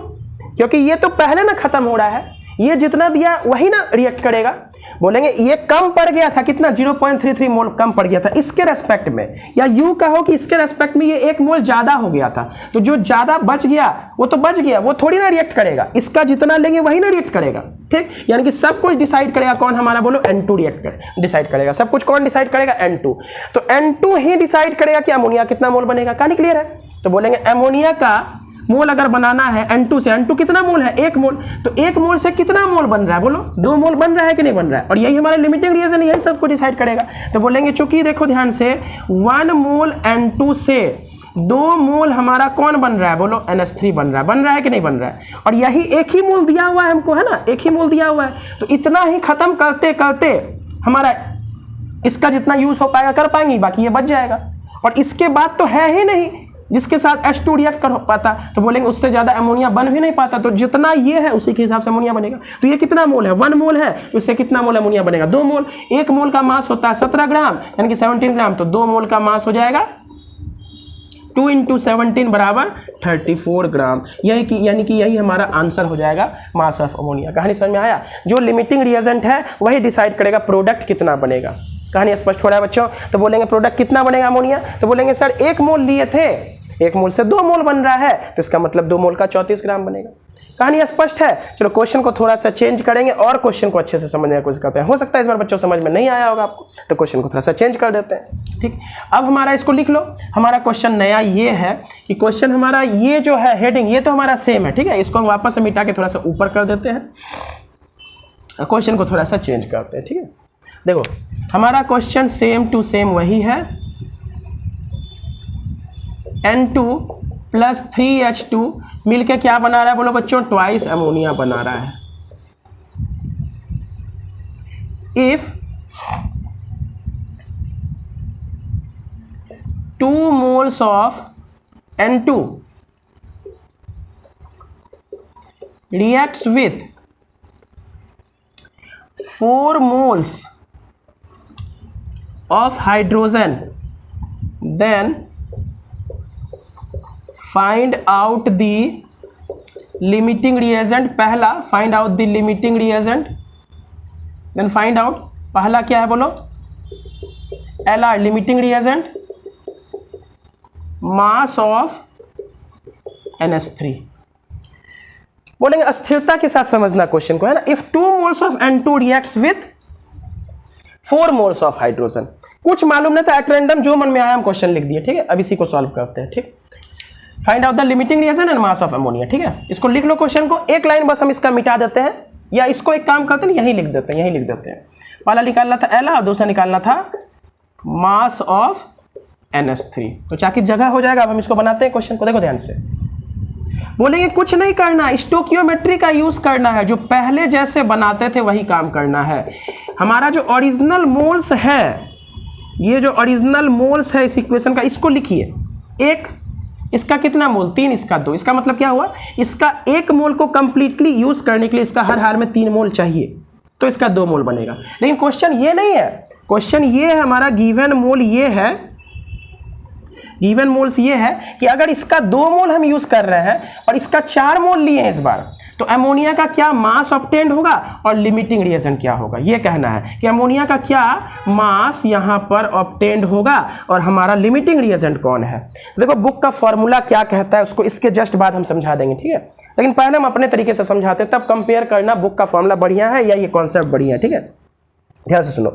[SPEAKER 1] क्योंकि ये तो पहले ना खत्म हो रहा है, ये जितना दिया वही ना रिएक्ट करेगा। बोलेंगे ये कम पड़ गया था, कितना? 0.33 मोल कम पड़ गया था इसके रेस्पेक्ट में, या यूं कहो कि इसके रेस्पेक्ट में ये 1 मोल ज्यादा हो गया था, तो जो ज्यादा बच गया वो तो बच गया, वो थोड़ी ना रिएक्ट करेगा, इसका जितना लेंगे वही ना रिएक्ट करेगा। ठीक, यानी कि सब कुछ डिसाइड करेगा कौन? हमारा बोलो N2 डिसाइड करेगा। सब कुछ कौन डिसाइड करेगा? N2। तो N2 ही डिसाइड करेगा कि अमोनिया कितना मोल बनेगा। कहानी क्लियर है? तो बोलेंगे अमोनिया का मोल अगर बनाना है N2 से, N2 कितना मोल है? 1 मोल, तो 1 मोल से कितना मोल बन रहा है? बोलो 2 मोल बन रहा है कि नहीं बन रहा है? और यही हमारा लिमिटिंग रिएक्शन, यही सब को डिसाइड करेगा। तो बोलेंगे चूंकि देखो ध्यान से 1 मोल N2 से 2 मोल हमारा कौन बन रहा है? बोलो NH3 बन रहा है कि नहीं बन रहा है? और यही 1 ही मोल दिया हुआ है हमको, है ना, 1 ही मोल दिया हुआ है, तो इतना ही खत्म करते करते हमारा इसका जितना यूज हो पाएगा कर पाएंगे, बाकी ये बच जाएगा। और इसके बाद तो है ही नहीं जिसके साथ H2 रिएक्ट कर पाता, तो बोलेंगे उससे ज्यादा अमोनिया बन भी नहीं पाता, तो जितना ये है उसी के हिसाब से अमोनिया बनेगा। तो ये कितना मोल है? 1 मोल है, तो इससे कितना मोल अमोनिया बनेगा? 2 मोल। 1 मोल का मास होता है 17 ग्राम, यानी कि 17 ग्राम, तो 2 मोल का मास हो जाएगा 2 × 17 बराबर 34 ग्राम। यानी कि यही हमारा आंसर हो जाएगा मास ऑफ अमोनिया। कहानी समझ में आया? जो लिमिटिंग रिएजेंट है वही डिसाइड करेगा प्रोडक्ट कितना बनेगा। कहानी स्पष्ट हो रहा है बच्चों? तो बोलेंगे प्रोडक्ट कितना बनेगा अमोनिया? तो बोलेंगे सर 1 मोल लिए थे, 1 मोल से 2 मोल बन रहा है, तो इसका मतलब 2 मोल का 34 ग्राम बनेगा। कहानी स्पष्ट है? चलो क्वेश्चन को थोड़ा सा चेंज करेंगे और क्वेश्चन को अच्छे से समझने की कोशिश करते हैं। हो सकता है इस बार बच्चों समझ में नहीं आया होगा आपको, तो क्वेश्चन को थोड़ा सा चेंज कर देते हैं। ठीक, अब हमारा इसको लिख लो। हमारा क्वेश्चन नया ये है कि क्वेश्चन हमारा ये जो है हेडिंग, ये तो हमारा सेम है, ठीक है, इसको हम वापस से मिटा के थोड़ा सा ऊपर कर देते हैं, क्वेश्चन को थोड़ा सा चेंज करते हैं। ठीक है, देखो हमारा क्वेश्चन सेम टू सेम वही है, N2 + 3H2 मिलके क्या बना रहा है? बोलो बच्चों, ट्वाइस अमोनिया बना रहा है। If 2 moles of N2 reacts with 4 moles of hydrogen, then find out the limiting reagent, पहला find out the limiting reagent, then find out, पहला क्या है बोलो, LR limiting reagent, mass of NH3। बोलेंगे अस्थिरता के साथ समझना क्वेश्चन को, है ना। If 2 moles of N2 reacts with 4 moles of hydrogen, कुछ मालूम नहीं था, एट रैंडम जो मन में आया हम क्वेश्चन लिख दिए, ठीक है। अब इसी को सॉल्व करते हैं, ठीक। Find out the limiting reagent and mass of ammonia, ठीक है। इसको लिख लो क्वेश्चन को, एक लाइन बस हम इसका मिटा देते हैं, या इसको एक काम करते हैं यहीं लिख देते हैं, यहीं लिख देते हैं। पहला निकालना था LR, दूसरा निकालना था मास ऑफ NH3, तो चाकी जगह हो जाएगा। अब हम इसको बनाते हैं क्वेश्चन को, देखो ध्यान से। बोलेंगे कुछ नहीं करना, स्टोकियोमेट्री का यूज करना है, जो पहले जैसे बनाते थे वही काम करना है। हमारा जो ओरिजिनल मोल्स है, ये जो ओरिजिनल मोल्स है इस इक्वेशन का, इसको लिखिए। एक, इसका कितना मोल, 3, इसका 2, इसका मतलब क्या हुआ, इसका 1 मोल को कंप्लीटली यूज करने के लिए इसका हर हाल में 3 मोल चाहिए, तो इसका 2 मोल बनेगा। लेकिन क्वेश्चन ये नहीं है, क्वेश्चन ये है हमारा, गिवन मोल ये है, गिवन मोल्स ये है कि अगर इसका 2 मोल हम यूज कर रहे हैं और इसका 4 मोल लिए हैं इस बार, तो अमोनिया का क्या मास ऑब्टेन्ड होगा और लिमिटिंग रिएजेंट क्या होगा, ये कहना है कि अमोनिया का क्या मास यहां पर ऑब्टेन्ड होगा और हमारा लिमिटिंग रिएजेंट कौन है। देखो बुक का फॉर्मूला क्या कहता है उसको इसके जस्ट बाद हम समझा देंगे, ठीक है। लेकिन पहले हम अपने तरीके से समझाते हैं, तब कंपेयर करना बुक का फॉर्मूला बढ़िया है या ये कॉन्सेप्ट बढ़िया है, ठीक है। ध्यान से सुनो,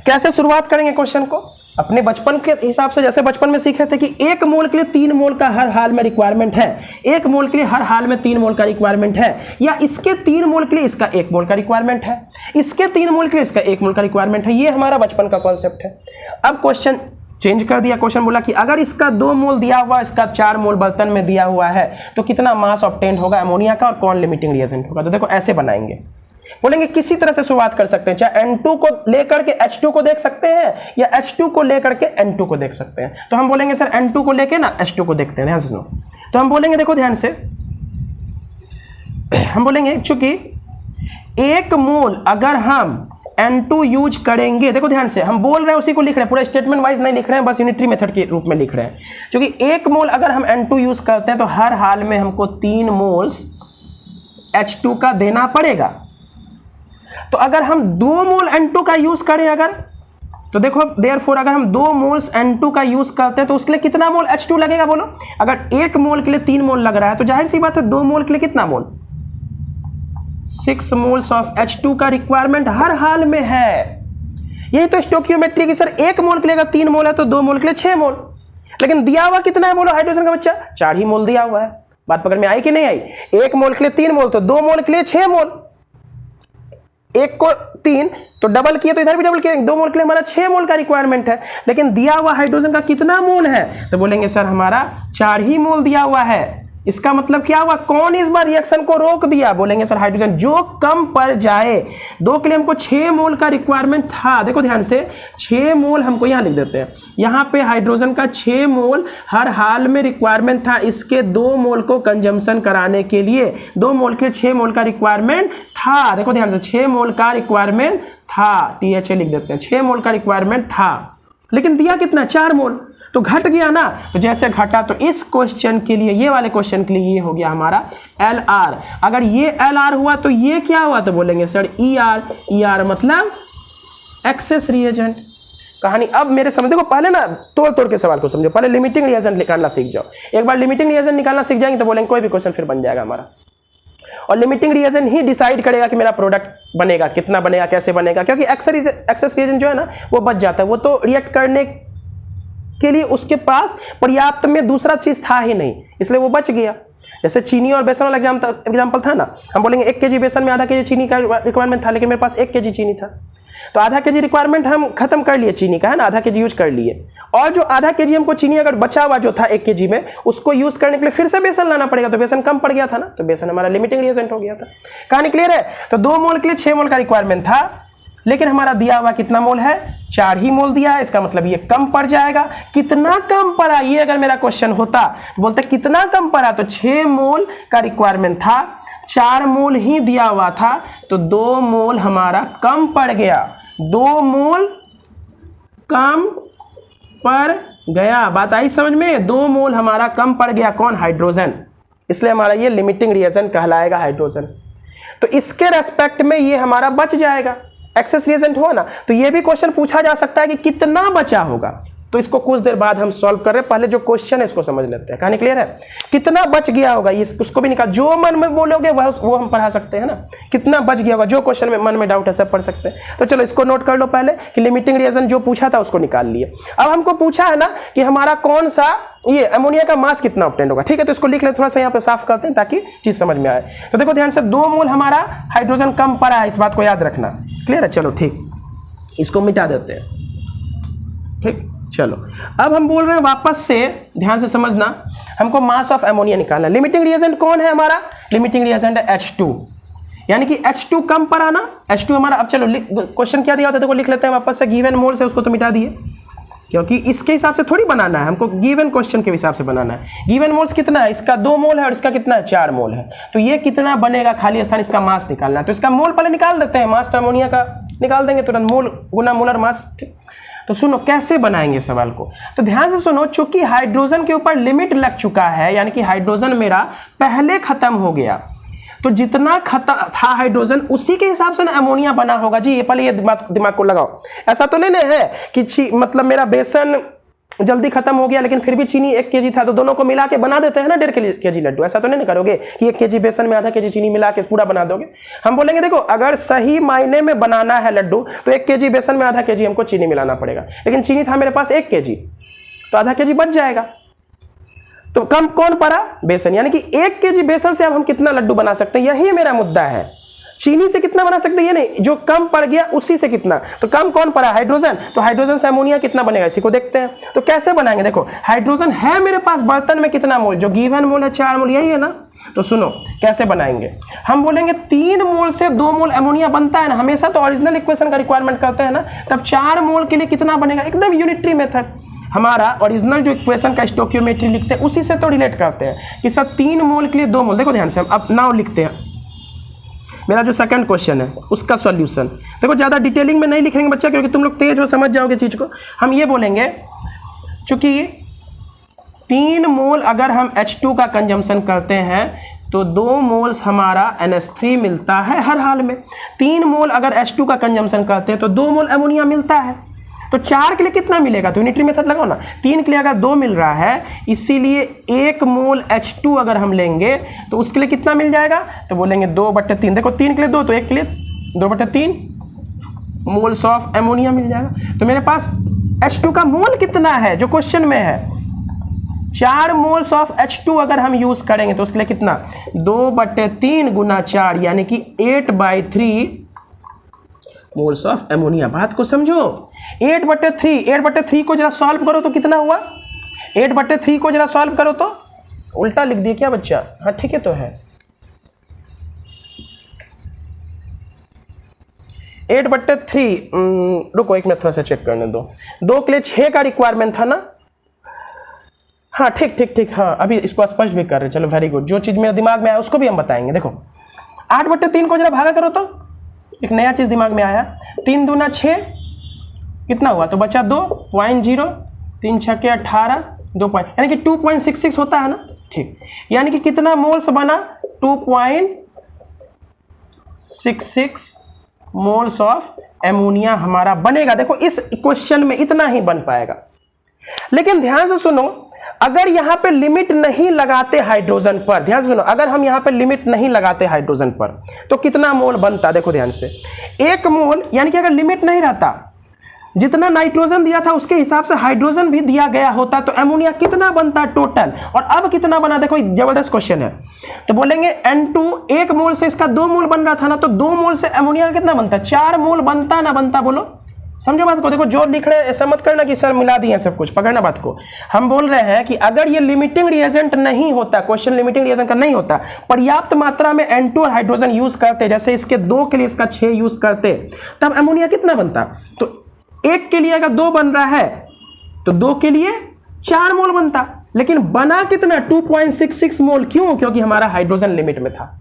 [SPEAKER 1] कैसे शुरुआत करेंगे क्वेश्चन को, अपने बचपन के हिसाब से, जैसे बचपन में सीखे थे कि 1 मोल के लिए 3 मोल का हर हाल में रिक्वायरमेंट है, 1 मोल के लिए हर हाल में 3 मोल का रिक्वायरमेंट है, या इसके 3 मोल के लिए इसका 1 मोल का रिक्वायरमेंट है, इसके 3 मोल के लिए इसका 1 मोल का रिक्वायरमेंट है। ये हमारा बचपन का कॉन्सेप्ट है। अब क्वेश्चन चेंज कर दिया, क्वेश्चन बोला कि अगर इसका 2 मोल दिया हुआ, इसका 4 मोल बर्तन में दिया हुआ है, तो कितना मास ऑब्टेन होगा अमोनिया का और कौन लिमिटिंग रिएजेंट होगा। तो देखो ऐसे बनाएंगे, बोलेंगे किसी तरह से शुरुआत कर सकते हैं, चाहे N2 को लेकर के H2 को देख सकते हैं या H2 को लेकर के N2 को देख सकते हैं। तो हम बोलेंगे सर N2 को लेके ना H2 को देखते हैं, ध्यान से सुनो। तो हम बोलेंगे, देखो ध्यान से, हम बोलेंगे चूंकि 1 मोल अगर हम N2 यूज करेंगे, देखो ध्यान से, हम बोल रहे हैं उसी को लिख रहे हैं, पूरा स्टेटमेंट वाइज नहीं लिख रहे हैं, बस यूनिटरी मेथड के रूप में लिख रहे हैं। क्योंकि 1 मोल अगर हम N2 यूज करते हैं तो हर हाल में हमको 3 मोल्स H2 का देना पड़ेगा। तो अगर हम 2 मोल N2 का यूज करें अगर, तो देखो देयरफॉर अगर हम 2 मोल्स N2 का यूज करते हैं तो उसके लिए कितना मोल H2 लगेगा बोलो। अगर 1 मोल के लिए 3 मोल लग रहा है तो जाहिर सी बात है 2 मोल के लिए कितना मोल, 6 मोल्स ऑफ H2 का रिक्वायरमेंट हर हाल में है। यही तो स्टोकियोमेट्री की, सर 1 मोल के लिए अगर 3 मोल है तो 2 मोल के लिए 6 मोल, लेकिन दिया हुआ कितना है बोलो हाइड्रोजन का बच्चा, 4 ही मोल दिया हुआ है। बात पकड़ में आई कि नहीं आई। 1 मोल के लिए 3 मोल तो 2 मोल के लिए 6 मोल, 1 को 3 तो डबल किए तो इधर भी डबल किए, 2 मोल के लिए हमारा 6 मोल का रिक्वायरमेंट है। लेकिन दिया हुआ हाइड्रोजन का कितना मोल है, तो बोलेंगे सर हमारा 4 ही मोल दिया हुआ है। इसका मतलब क्या हुआ, कौन इस बार रिएक्शन को रोक दिया, बोलेंगे सर हाइड्रोजन जो कम पड़ जाए। 2 के लिए हमको 6 मोल का रिक्वायरमेंट था, देखो ध्यान से 6 मोल हमको यहां लिख देते हैं, यहां पे हाइड्रोजन का 6 मोल हर हाल में रिक्वायरमेंट था, इसके 2 मोल को कंजम्पशन कराने के लिए 2 मोल के 6 मोल का रिक्वायरमेंट था। देखो ध्यान से 6 मोल का रिक्वायरमेंट था, THA लिख देते हैं, 6 मोल का रिक्वायरमेंट था, लेकिन दिया कितना, 4 मोल, तो घट गया ना। तो जैसे घटा तो इस क्वेश्चन के लिए, ये वाले क्वेश्चन के लिए ये हो गया हमारा LR। अगर ये LR हुआ तो ये क्या हुआ, तो बोलेंगे सर ER मतलब एक्सेस रिएजेंट। कहानी अब मेरे समझ, देखो पहले ना तोड़ तोड़ के सवाल को समझो, पहले लिमिटिंग रिएजेंट निकालना सीख जाओ। एक बार लिमिटिंग रिएजेंट निकालना सीख जाएंगे तो बोलेंगे कोई भी क्वेश्चन फिर बन जाएगा हमारा। और लिमिटिंग रिएजेंट ही डिसाइड करेगा कि मेरा प्रोडक्ट बनेगा, कितना बनेगा, कैसे बनेगा, क्योंकि एक्सेस रिएजेंट जो है ना वो बच जाता है, वो तो रिएक्ट करने के लिए उसके पास पर्याप्त में दूसरा चीज था ही नहीं, इसलिए वो बच गया। जैसे चीनी और बेसन वाला एग्जाम्पल था ना, हम बोलेंगे 1 kg बेसन में आधा kg चीनी का रिक्वायरमेंट था, लेकिन मेरे पास 1 kg चीनी था, तो आधा kg रिक्वायरमेंट हम खत्म कर लिए चीनी का, है ना, आधा kg यूज कर लिए। और जो आधा kg हमको चीनी अगर बचा हुआ जो था 1 kg में, उसको यूज करने के लिए फिर से बेसन लाना पड़ेगा, तो बेसन कम पड़ गया था ना, तो बेसन हमारा लिमिटिंग रिएजेंट हो गया था। कहानी क्लियर है। तो 2 मोल के लिए 6 मोल का रिक्वायरमेंट था, लेकिन हमारा दिया हुआ कितना मोल है, 4 ही मोल दिया है, इसका मतलब ये कम पड़ जाएगा। कितना कम पड़ा, ये अगर मेरा क्वेश्चन होता तो बोलते कितना कम पड़ा, तो 6 मोल का रिक्वायरमेंट था, 4 मोल ही दिया हुआ था, तो 2 मोल हमारा कम पड़ गया, 2 मोल कम ऊपर गया। बात आई समझ में? 2 मोल हमारा कम पड़ गया, कौन? हाइड्रोजन। इसलिए हमारा ये लिमिटिंग रिएजेंट कहलाएगा हाइड्रोजन। तो इसके रेस्पेक्ट में ये हमारा बच जाएगा। एक्सेस रिएजेंट हुआ ना, तो ये भी क्वेश्चन पूछा जा सकता है कि कितना बचा होगा। तो इसको कुछ देर बाद हम सॉल्व कर रहे हैं, पहले जो क्वेश्चन है इसको समझ लेते हैं। कहानी क्लियर है? कितना बच गया होगा ये उसको भी निकाल, जो मन में बोलोगे वो हम पढ़ा सकते हैं ना। कितना बच गया होगा, जो क्वेश्चन में मन में डाउट है सब पढ़ सकते हैं। तो चलो इसको नोट कर लो पहले कि लिमिटिंग रिएजेंट जो पूछा था उसको निकाल लिए। अब हमको पूछा है ना कि हमारा कौन सा ये अमोनिया का मास कितना ऑब्टेन होगा। ठीक है, तो इसको लिख ले, थोड़ा सा यहाँ पे साफ करते हैं ताकि चीज समझ में आए। तो देखो ध्यान से, 2 मोल हमारा हाइड्रोजन कम पड़ा है, इस बात को याद रखना। क्लियर है? चलो ठीक, इसको मिटा देते हैं। ठीक, चलो अब हम बोल रहे हैं वापस से, ध्यान से समझना, हमको मास ऑफ अमोनिया निकालना। लिमिटिंग रिएजेंट कौन है हमारा? लिमिटिंग रिएजेंट है H2, यानी कि H2 कम पड़ा ना, H2 हमारा। अब चलो क्वेश्चन क्या दिया होता है, देखो लिख लेते हैं वापस से। गिवन मोल से उसको तो मिटा दिए, क्योंकि इसके हिसाब से थोड़ी बनाना है, हमको गिवन क्वेश्चन के हिसाब से बनाना है। गिवन मोल्स कितना है? इसका 2 मोल है और इसका कितना है? 4 मोल है। तो ये कितना बनेगा खाली स्थान, इसका मास निकालना है। तो इसका मोल पहले निकाल देते हैं, मास तो अमोनिया का निकाल देंगे तुरंत, मोल गुना मोलर मास। ठीक, तो सुनो कैसे बनाएंगे सवाल को, तो ध्यान से सुनो। चूंकि हाइड्रोजन के ऊपर लिमिट लग चुका है, यानी कि हाइड्रोजन मेरा पहले खत्म हो गया, तो जितना खत्म था हाइड्रोजन उसी के हिसाब से ना अमोनिया बना होगा जी। ये पहले ये दिमाग को लगाओ। ऐसा तो नहीं है कि मतलब मेरा बेसन जल्दी खत्म हो गया लेकिन फिर भी चीनी 1 kg था, तो दोनों को मिला के बना देते हैं ना 1.5 kg लड्डू। ऐसा तो नहीं करोगे कि 1 kg बेसन में आधा kg चीनी मिला के पूरा बना दोगे। हम बोलेंगे देखो, अगर सही मायने में बनाना है लड्डू तो 1 kg बेसन में आधा kg हमको चीनी मिलाना पड़ेगा, लेकिन चीनी था मेरे पास 1 kg, तो आधा kg बच जाएगा। तो कम कौन पड़ा? बेसन। यानी कि 1 kg बेसन से अब हम कितना लड्डू बना सकते हैं, यही मेरा मुद्दा है। चीनी से कितना बना सकते हैं ये नहीं, जो कम पड़ गया उसी से कितना। तो कम कौन पड़ा? हाइड्रोजन। तो हाइड्रोजन से अमोनिया कितना बनेगा, इसी को देखते हैं। तो कैसे बनाएंगे, देखो हाइड्रोजन है मेरे पास बर्तन में कितना मोल, जो गिवन मोल है 4 मोल, यही है ना। तो सुनो कैसे बनाएंगे। हम बोलेंगे 3 मोल से 2 मोल अमोनिया बनता है ना, हमेशा तो ओरिजिनल इक्वेशन का रिक्वायरमेंट करते हैं ना। तब 4 मोल के लिए कितना बनेगा, एकदम यूनिटरी मेथड, हमारा ओरिजिनल जो इक्वेशन का स्टोकियोमेट्री लिखते हैं उसी से तो रिलेट करते हैं कि सर 3 मोल के लिए 2 मोल। देखो ध्यान से, अब नाउ लिखते हैं मेरा जो सेकंड क्वेश्चन है उसका सॉल्यूशन। देखो ज़्यादा डिटेलिंग में नहीं लिखेंगे बच्चा, क्योंकि तुम लोग तेज हो, समझ जाओगे चीज़ को। हम ये बोलेंगे चूंकि 3 मोल अगर हम H2 का कंजम्पशन करते हैं तो 2 मोल्स हमारा NH3 मिलता है हर हाल में। 3 मोल अगर H2 का कंजम्पशन करते हैं तो 2 मोल अमोनिया मिलता है। तो 4 के लिए कितना मिलेगा, तो यूनिटरी मेथड लगाओ ना। 3 के लिए अगर 2 मिल रहा है, इसीलिए 1 मोल H2 अगर हम लेंगे तो उसके लिए कितना मिल जाएगा, तो बोलेंगे 2/3। देखो 3 के लिए 2, तो 1 के लिए 2/3 मोल्स ऑफ अमोनिया मिल जाएगा। तो मेरे पास H2 का मोल कितना है जो क्वेश्चन में है, 4 मोल्स ऑफ H2 अगर हम यूज करेंगे तो उसके लिए कितना, 2/3 गुना 4 यानी कि 8/3 मोल्स ऑफ अमोनिया। बात को समझो, 8/3 को जरा सॉल्व करो तो कितना हुआ, 8/3 को जरा सॉल्व करो तो उल्टा लिख दिए क्या बच्चा? हाँ ठीक है, तो है 8/3। रुको एक मिनट, थोड़ा सा चेक करने दो। 2 के लिए 6 का रिक्वायरमेंट था ना। हाँ ठीक, हाँ अभी इसको स्पष्ट भी कर रहे। चलो वेरी गुड, जो चीज़ मेरे दिमाग में आया उसको भी हम बताएंगे। देखो 8/3 को जरा भागा करो तो एक नया चीज़ दिमाग में आया। 3 दूना 6 कितना हुआ, तो बचा 2.0, 3 छक्के 18, 2 पॉइंट, यानी कि 2.66 होता है ना। ठीक, यानी कि कितना मोल्स बना, 2.66 मोल्स ऑफ एमोनिया हमारा बनेगा। देखो इस क्वेश्चन में इतना ही बन पाएगा। लेकिन ध्यान से सुनो, अगर यहां पे लिमिट नहीं लगाते हाइड्रोजन पर, ध्यान से सुनो, अगर हम यहां पे लिमिट नहीं लगाते हाइड्रोजन पर तो कितना मोल बनता, देखो ध्यान से, 1 मोल, यानी कि अगर लिमिट नहीं रहता, जितना नाइट्रोजन दिया था उसके हिसाब से हाइड्रोजन भी दिया गया होता, तो अमोनिया कितना बनता टोटल, और अब कितना बना। देखो जबरदस्त क्वेश्चन है। तो बोलेंगे N2 1 मोल से इसका 2 मोल बन रहा था ना, तो 2 मोल से अमोनिया कितना बनता, 4 मोल बनता ना बनता, बोलो समझो बात को। देखो जो लिख रहे हैं ऐसा मत करना कि सर मिला दिए सब कुछ, पकड़ना बात को। हम बोल रहे हैं कि अगर ये लिमिटिंग रिएजेंट नहीं होता, क्वेश्चन लिमिटिंग रिएजेंट का नहीं होता, पर्याप्त मात्रा में N2 और हाइड्रोजन यूज करते, जैसे इसके 2 के लिए इसका 6 यूज करते, तब अमोनिया कितना बनता। तो 1 के लिए अगर 2 बन रहा है तो 2 के लिए 4 मोल बनता, लेकिन बना कितना, 2.66 मोल। क्यों? क्योंकि हमारा हाइड्रोजन लिमिट में था।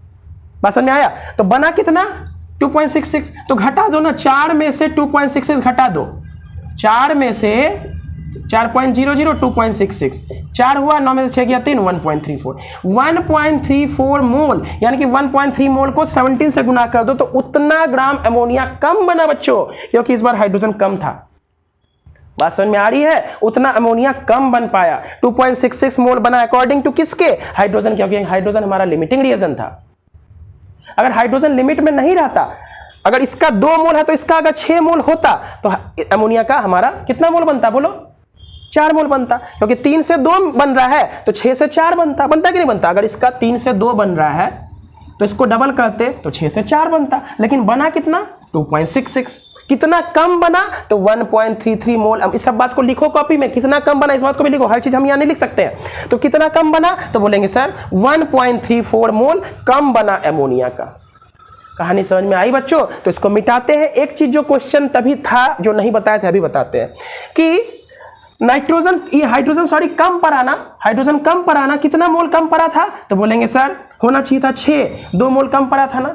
[SPEAKER 1] बात समझ में आया? तो बना कितना, 2.66। तो घटा दो ना, 4 में से 2.66 घटा दो, 4 में से 4.00 2.66 4 हुआ, 9 में से 6 गया 3 1.34 मोल, यानी कि 1.3 मोल को 17 से गुना कर दो तो उतना ग्राम अमोनिया कम बना बच्चों, क्योंकि इस बार हाइड्रोजन कम था। बात समझ में आ रही है? उतना अमोनिया कम बन पाया, 2.66 मोल बना अकॉर्डिंग टू किसके? हाइड्रोजन, क्योंकि हाइड्रोजन हमारा लिमिटिंग रिएजेंट था। अगर हाइड्रोजन लिमिट में नहीं रहता, अगर इसका 2 मोल है तो इसका अगर 6 मोल होता तो अमोनिया का हमारा कितना मोल बनता? बोलो 4 मोल बनता, क्योंकि 3 से 2 बन रहा है तो 6 से 4 बनता कि नहीं बनता? अगर इसका 3 से 2 बन रहा है तो इसको डबल करते तो 6 से 4 बनता, लेकिन बना कितना? 2.66। कितना कम बना? तो 1.33 मोल। अब इस सब बात को लिखो कॉपी में, कितना कम बना इस बात को भी लिखो, हर चीज हम यहाँ नहीं लिख सकते हैं। तो कितना कम बना? तो बोलेंगे सर 1.34 मोल कम बना अमोनिया का। कहानी समझ में आई बच्चों? तो इसको मिटाते हैं। एक चीज जो क्वेश्चन तभी था जो नहीं बताए थे, अभी बताते हैं कि नाइट्रोजन, ये हाइड्रोजन सॉरी कम पड़ा ना, हाइड्रोजन कम पड़ा ना, कितना मोल कम पड़ा था? तो बोलेंगे सर होना चाहिए था 6, 2 मोल कम पड़ा था ना।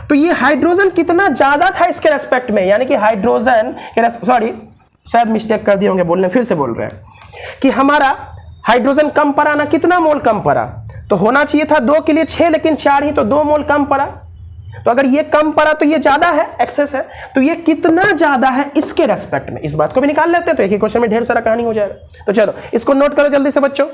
[SPEAKER 1] तो ये हाइड्रोजन कितना ज्यादा था इसके रेस्पेक्ट में, यानी कि हाइड्रोजन के सॉरी शायद मिस्टेक कर दिए होंगे बोलने, फिर से बोल रहे हैं कि हमारा हाइड्रोजन कम पड़ा ना, कितना मोल कम पड़ा? तो होना चाहिए था 2 के लिए 6, लेकिन 4 ही, तो 2 मोल कम पड़ा। तो अगर ये कम पड़ा तो ये ज्यादा है, एक्सेस है, तो ये कितना ज्यादा है इसके रेस्पेक्ट में, इस बात को भी निकाल लेते हैं तो एक ही क्वेश्चन में ढेर सारा कहानी हो जाएगा। तो चलो इसको नोट करो जल्दी से बच्चों।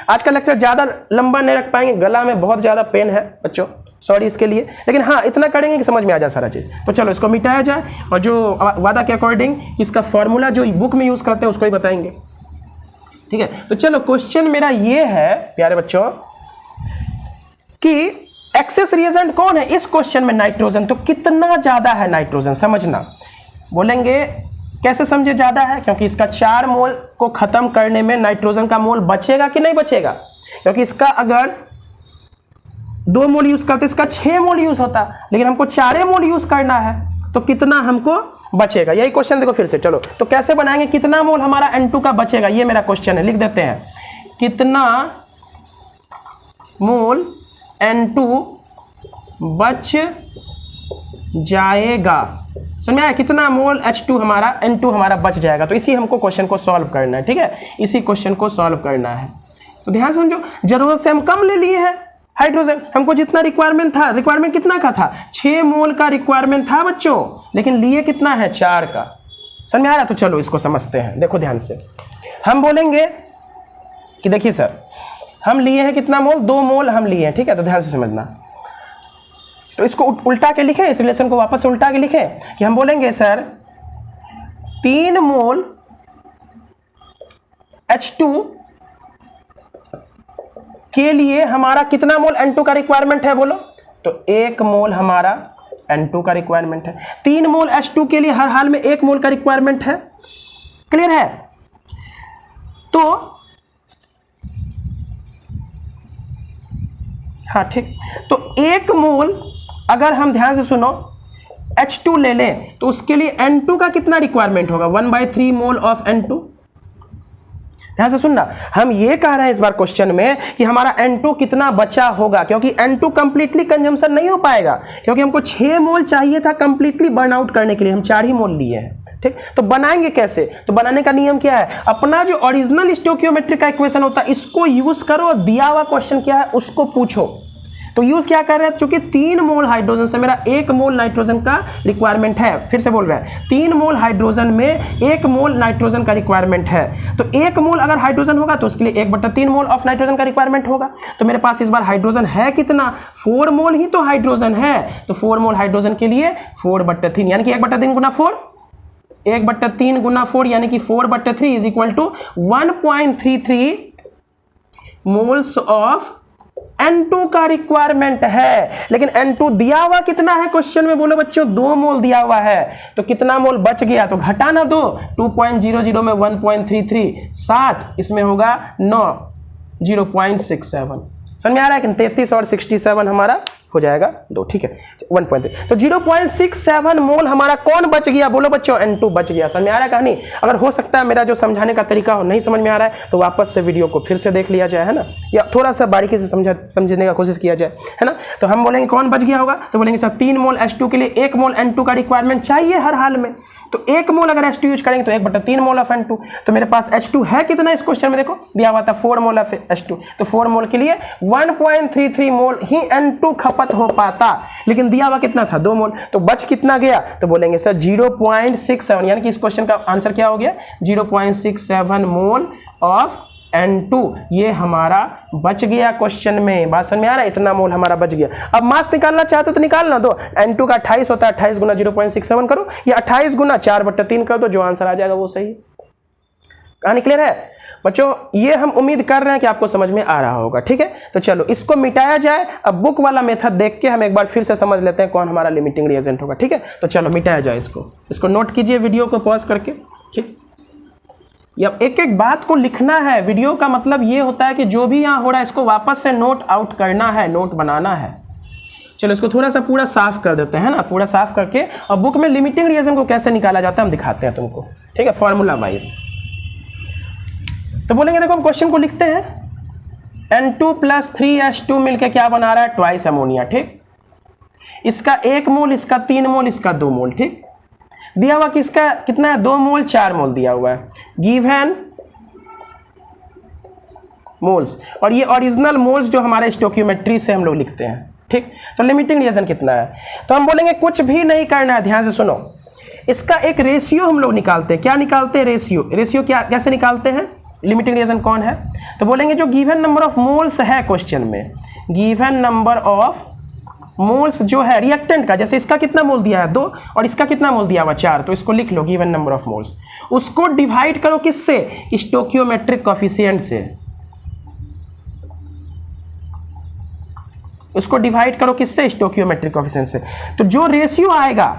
[SPEAKER 1] आज का लेक्चर ज्यादा लंबा नहीं रख पाएंगे, गला में बहुत ज्यादा पेन है बच्चों, सॉरी इसके लिए, लेकिन हाँ इतना करेंगे कि समझ में आ जाए सारा चीज। तो चलो इसको मिटाया जाए, और जो वादा के अकॉर्डिंग इसका फॉर्मूला जो बुक में यूज करते हैं उसको ही बताएंगे, ठीक है। तो चलो क्वेश्चन मेरा ये है प्यारे बच्चों कि एक्सेस रिएजेंट कौन है इस क्वेश्चन में? नाइट्रोजन। तो कितना ज्यादा है नाइट्रोजन समझना। बोलेंगे कैसे समझे ज्यादा है? क्योंकि इसका 4 मोल को खत्म करने में नाइट्रोजन का मोल बचेगा कि नहीं बचेगा? क्योंकि इसका अगर 2 मोल यूज करते इसका 6 मोल यूज होता, लेकिन हमको 4 मोल यूज करना है, तो कितना हमको बचेगा? यही क्वेश्चन देखो फिर से। चलो तो कैसे बनाएंगे? कितना मोल हमारा N2 का बचेगा, ये मेरा क्वेश्चन है, लिख देते हैं। कितना मोल N2 बच जाएगा? समझ में आया? कितना मोल H2 हमारा N2 हमारा बच जाएगा? तो इसी हमको क्वेश्चन को सॉल्व करना है, ठीक है, इसी क्वेश्चन को सॉल्व करना है। तो ध्यान समझो, जरूरत से हम कम ले लिए हैं हाइड्रोजन, हमको जितना रिक्वायरमेंट था, रिक्वायरमेंट कितना का था? 6 मोल का रिक्वायरमेंट था बच्चों, लेकिन लिए कितना है? 4 का। समझ में आ रहा? तो चलो इसको समझते हैं, देखो ध्यान से। हम बोलेंगे कि देखिए सर हम लिए हैं कितना मोल? 2 मोल हम लिए हैं, ठीक है, तो ध्यान से समझना। तो इसको उल्टा के लिखें, इस रिलेशन को वापस से उल्टा के लिखें कि हम बोलेंगे सर 3 मोल H2 के लिए हमारा कितना मोल N2 का रिक्वायरमेंट है? बोलो। तो 1 मोल हमारा N2 का रिक्वायरमेंट है। 3 मोल H2 के लिए हर हाल में 1 मोल का रिक्वायरमेंट है। क्लियर है? तो हाँ ठीक, तो 1 मोल अगर हम ध्यान से सुनो H2 ले लें तो उसके लिए N2 का कितना रिक्वायरमेंट होगा? 1/3 मोल ऑफ N2। ध्यान से सुनना, हम ये कह रहे हैं इस बार क्वेश्चन में कि हमारा N2 कितना बचा होगा, क्योंकि N2 कंप्लीटली कंजम्पशन नहीं हो पाएगा, क्योंकि हमको 6 मोल चाहिए था कंप्लीटली बर्न आउट करने के लिए, हम 4 ही मोल लिए हैं, ठीक। तो बनाएंगे कैसे? तो बनाने का नियम क्या है? अपना जो ओरिजिनल स्टोइकियोमेट्री का इक्वेशन होता है इसको यूज करो, दिया हुआ क्वेश्चन क्या है उसको पूछो। तो यूज क्या कर रहे हैं? क्योंकि 3 मोल हाइड्रोजन से मेरा 1 मोल नाइट्रोजन का रिक्वायरमेंट है। फिर से बोल रहे हैं 3 मोल हाइड्रोजन में 1 मोल नाइट्रोजन का रिक्वायरमेंट है। तो 1 मोल अगर हाइड्रोजन होगा तो उसके लिए 1/3 मोल ऑफ नाइट्रोजन का रिक्वायरमेंट होगा। तो मेरे पास इस बार हाइड्रोजन है कितना? 4 मोल ही तो हाइड्रोजन है। तो 4 मोल हाइड्रोजन के लिए 4/3 यानी कि 1/3 गुना 4, 1/3 गुना 4 यानी कि 4/3 is equal to 1.33 moles of N2 का रिक्वायरमेंट है। लेकिन N2 दिया हुआ कितना है क्वेश्चन में? बोलो बच्चों 2 मोल दिया हुआ है। तो कितना मोल बच गया? तो घटाना 2, 2.00 में 1.33 7, इसमें होगा 9, 0.67। समझ में आ रहा है कि 33 और 67 हमारा हो जाएगा 2, ठीक है 1.3। तो 0.67 मोल हमारा कौन बच गया, बोलो बच्चों, N2 बच गया। समझ में आ रहा है कहानी? अगर हो सकता है मेरा जो समझाने का तरीका हो नहीं समझ में आ रहा है तो वापस से वीडियो को फिर से देख लिया जाए, है ना, या थोड़ा सा बारीकी से समझने का कोशिश किया जाए, है ना। तो हम बोलेंगे कौन बच गया होगा, तो बोलेंगे सर 3 मोल H2 के लिए 1 मोल N2 का रिक्वायरमेंट चाहिए हर हाल में, तो 1 मोल अगर H2 यूज करेंगे तो 1/3 मोल ऑफ N2। तो मेरे पास H2 है कितना इस क्वेश्चन में, देखो दिया हुआ था 4 मोल ऑफ H2, तो 4 मोल के लिए 1.33 मोल ही N2 खपत हो पाता, लेकिन दिया हुआ कितना था 2 मोल, तो बच कितना गया, तो बोलेंगे सर 0.67, यानी कि इस क्वेश्चन का आंसर क्या हो गया, 0.67 मोल ऑफ N2 ये हमारा बच गया क्वेश्चन में। बात समझ में आ रहा है, इतना मोल हमारा बच गया। अब मास निकालना चाहते हो तो निकालना दो, N2 का 28 होता है, 28 गुना 0.67 करो या 28 गुना 4/3 कर दो, जो आंसर आ जाएगा वो सही है। कहानी क्लियर है बच्चों? ये हम उम्मीद कर रहे हैं कि आपको समझ में आ रहा होगा, ठीक है। तो चलो इसको मिटाया जाए। अब बुक वाला मेथड देख के हम एक बार फिर से समझ लेते हैं कौन हमारा लिमिटिंग रिएजेंट होगा, ठीक है। तो चलो मिटाया जाए इसको नोट कीजिए वीडियो को पॉज करके, ठीक। अब एक एक बात को लिखना है। वीडियो का मतलब ये होता है कि जो भी यहाँ हो रहा है इसको वापस से नोट आउट करना है, नोट बनाना है। चलो इसको थोड़ा सा पूरा साफ कर देते हैं ना, पूरा साफ करके और बुक में लिमिटिंग रिएजेंट को कैसे निकाला जाता है हम दिखाते हैं तुमको, ठीक है, फॉर्मूला वाइज। तो बोलेंगे देखो हम क्वेश्चन को लिखते हैं, N2 + 3H2 मिलकर क्या बना रहा है, ट्वाइस अमोनिया, ठीक। इसका 1 मोल, इसका 3 मोल, इसका 2 मोल, ठीक। दिया हुआ कि इसका कितना है, 2 मोल 4 मोल दिया हुआ है, गिवन मोल्स, और ये ओरिजिनल मोल्स जो हमारे स्टोकियोमेट्री से हम लोग लिखते हैं, ठीक। तो लिमिटिंग रिएजेंट कितना है, तो हम बोलेंगे कुछ भी नहीं करना है, ध्यान से सुनो। इसका एक रेशियो हम लोग निकालते हैं। क्या निकालते हैं, रेशियो क्या कैसे निकालते हैं, लिमिटिंग रिएजेंट कौन है, तो बोलेंगे जो गिवन नंबर ऑफ मोल्स है क्वेश्चन में, गिवन नंबर ऑफ मोल्स जो है रिएक्टेंट का, जैसे इसका कितना मोल दिया है 2 और इसका कितना मोल दिया हुआ 4, तो इसको लिख लो गिवन नंबर ऑफ मोल्स, उसको डिवाइड करो किससे, स्टोकियोमेट्रिक कोफिशिएंट से, उसको डिवाइड करो किससे, स्टोकियोमेट्रिक कोफिशिएंट से। तो जो रेशियो आएगा,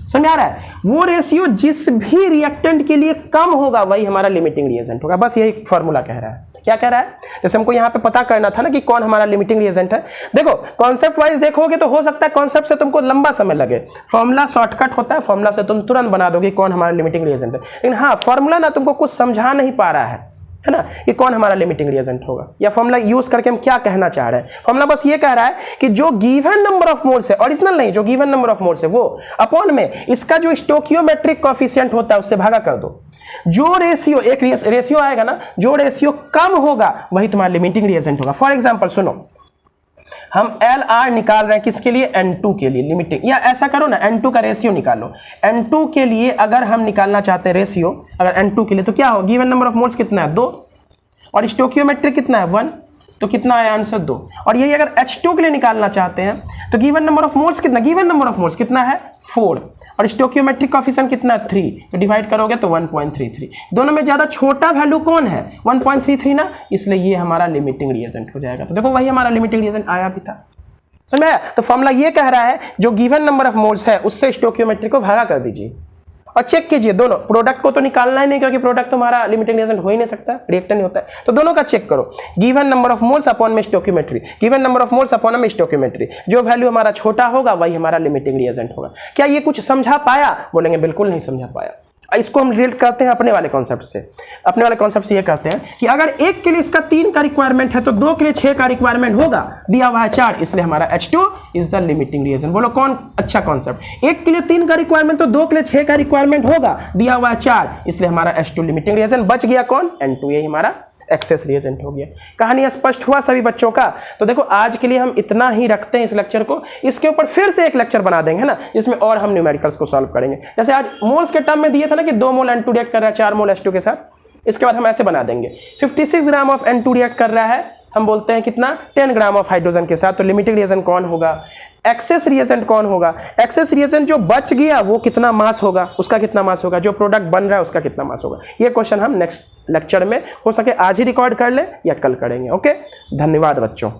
[SPEAKER 1] समझ आ रहा है, वो रेशियो जिस भी रिएक्टेंट के लिए कम होगा वही हमारा लिमिटिंग रिएजेंट होगा। बस यही फॉर्मूला कह रहा है। क्या कह रहा है, जैसे हमको यहाँ पे पता करना था ना कि कौन हमारा लिमिटिंग रिएजेंट है। देखो कॉन्सेप्ट वाइज देखोगे तो हो सकता है कॉन्सेप्ट से तुमको लंबा समय लगे, फॉर्मूला शॉर्टकट होता है, फॉर्मूला से तुम तुरंत बना दोगे कौन हमारा लिमिटिंग रिएजेंट है। लेकिन हाँ, फॉर्मूला ना तुमको कुछ समझा नहीं पा रहा है ना, कि कौन हमारा लिमिटिंग रिएजेंट होगा, या फॉर्मूला यूज करके हम क्या कहना चाह रहे हैं। फॉर्मूला बस ये कह रहा है कि जो गिवन नंबर ऑफ मोल्स है, ओरिजिनल नहीं, जो गिवन नंबर ऑफ मोल्स है वो अपॉन में इसका जो स्टोकियोमेट्रिक कोफिशिएंट होता है उससे भागा कर दो। जो रेशियो, एक रेशियो आएगा ना, जो रेशियो कम होगा वही तुम्हारा लिमिटिंग रिएजेंट होगा। फॉर एग्जांपल सुनो, हम LR निकाल रहे हैं किसके लिए, N2 के लिए लिमिटिंग, या ऐसा करो ना N2 का रेशियो निकालो। N2 के लिए अगर हम निकालना चाहते हैं रेशियो, अगर N2 के लिए तो क्या हो, गिवन नंबर ऑफ मोल्स कितना है 2 और स्टोकियोमेट्रिक कितना है 1, तो कितना आया आंसर 2। और यही अगर H2 के लिए निकालना चाहते हैं तो गिवन नंबर ऑफ मोल्स कितना, गिवन नंबर ऑफ मोल्स कितना है 4 और स्टोकियोमेट्रिक कोफिशिएंट कितना है 3, तो डिवाइड करोगे तो 1.33। दोनों में ज्यादा छोटा वैल्यू कौन है, 1.33 ना, इसलिए ये हमारा लिमिटिंग रिएजेंट हो जाएगा। तो देखो वही हमारा लिमिटिंग रिएजेंट आया भी था, समझ में आया। तो फॉर्मूला ये कह रहा है जो गिवन नंबर ऑफ मोल्स है उससे स्टोकियोमेट्रिक को भागा कर दीजिए और चेक कीजिए दोनों। प्रोडक्ट को तो निकालना ही नहीं क्योंकि प्रोडक्ट तो हमारा लिमिटिंग रिएजेंट हो ही नहीं सकता, रिएक्टेंट नहीं होता है, तो दोनों का चेक करो, given number of moles upon में stoichiometry, given number of moles upon में स्टोकियोमेट्री, जो वैल्यू हमारा छोटा होगा वही हमारा लिमिटिंग रिएजेंट होगा। क्या ये कुछ समझा पाया, बोलेंगे बिल्कुल नहीं समझा पाया। इसको हम रिलेट करते हैं अपने वाले कॉन्सेप्ट से। अपने वाले कॉन्सेप्ट से ये कहते हैं कि अगर एक के लिए इसका 3 का रिक्वायरमेंट है तो 2 के लिए 6 का रिक्वायरमेंट होगा, दिया हुआ है 4, इसलिए हमारा H2 is the limiting reagent. बोलो कौन अच्छा कॉन्सेप्ट, एक के लिए 3 का रिक्वायरमेंट तो 2 के लिए 6 का रिक्वायरमेंट होगा, दिया हुआ है 4, इसलिए हमारा H2 लिमिटिंग रिएजेंट। बच गया कौन, N2, यही हमारा एक्सेस रिएजेंट हो गया। कहानी स्पष्ट हुआ सभी बच्चों का। तो देखो आज के लिए हम इतना ही रखते हैं इस लेक्चर को, इसके ऊपर फिर से एक लेक्चर बना देंगे, है ना, जिसमें और हम न्यूमेरिकल्स को सॉल्व करेंगे। जैसे आज मोल्स के टर्म में दिए था ना कि 2 मोल N2 रिएक्ट कर रहा है 4 मोल H2 के साथ, इसके बाद हम ऐसे बना देंगे 56 ग्राम ऑफ N2 रिएक्ट कर रहा है, हम बोलते हैं कितना 10 ग्राम ऑफ हाइड्रोजन के साथ, तो लिमिटिंग रिएजेंट कौन होगा, एक्सेस रिएजेंट कौन होगा, एक्सेस रिएजेंट जो बच गया वो कितना मास होगा, उसका कितना मास होगा, जो प्रोडक्ट बन रहा है उसका कितना मास होगा। ये क्वेश्चन हम नेक्स्ट लेक्चर में हो सके आज ही रिकॉर्ड कर ले या कल करेंगे। ओके, धन्यवाद बच्चों।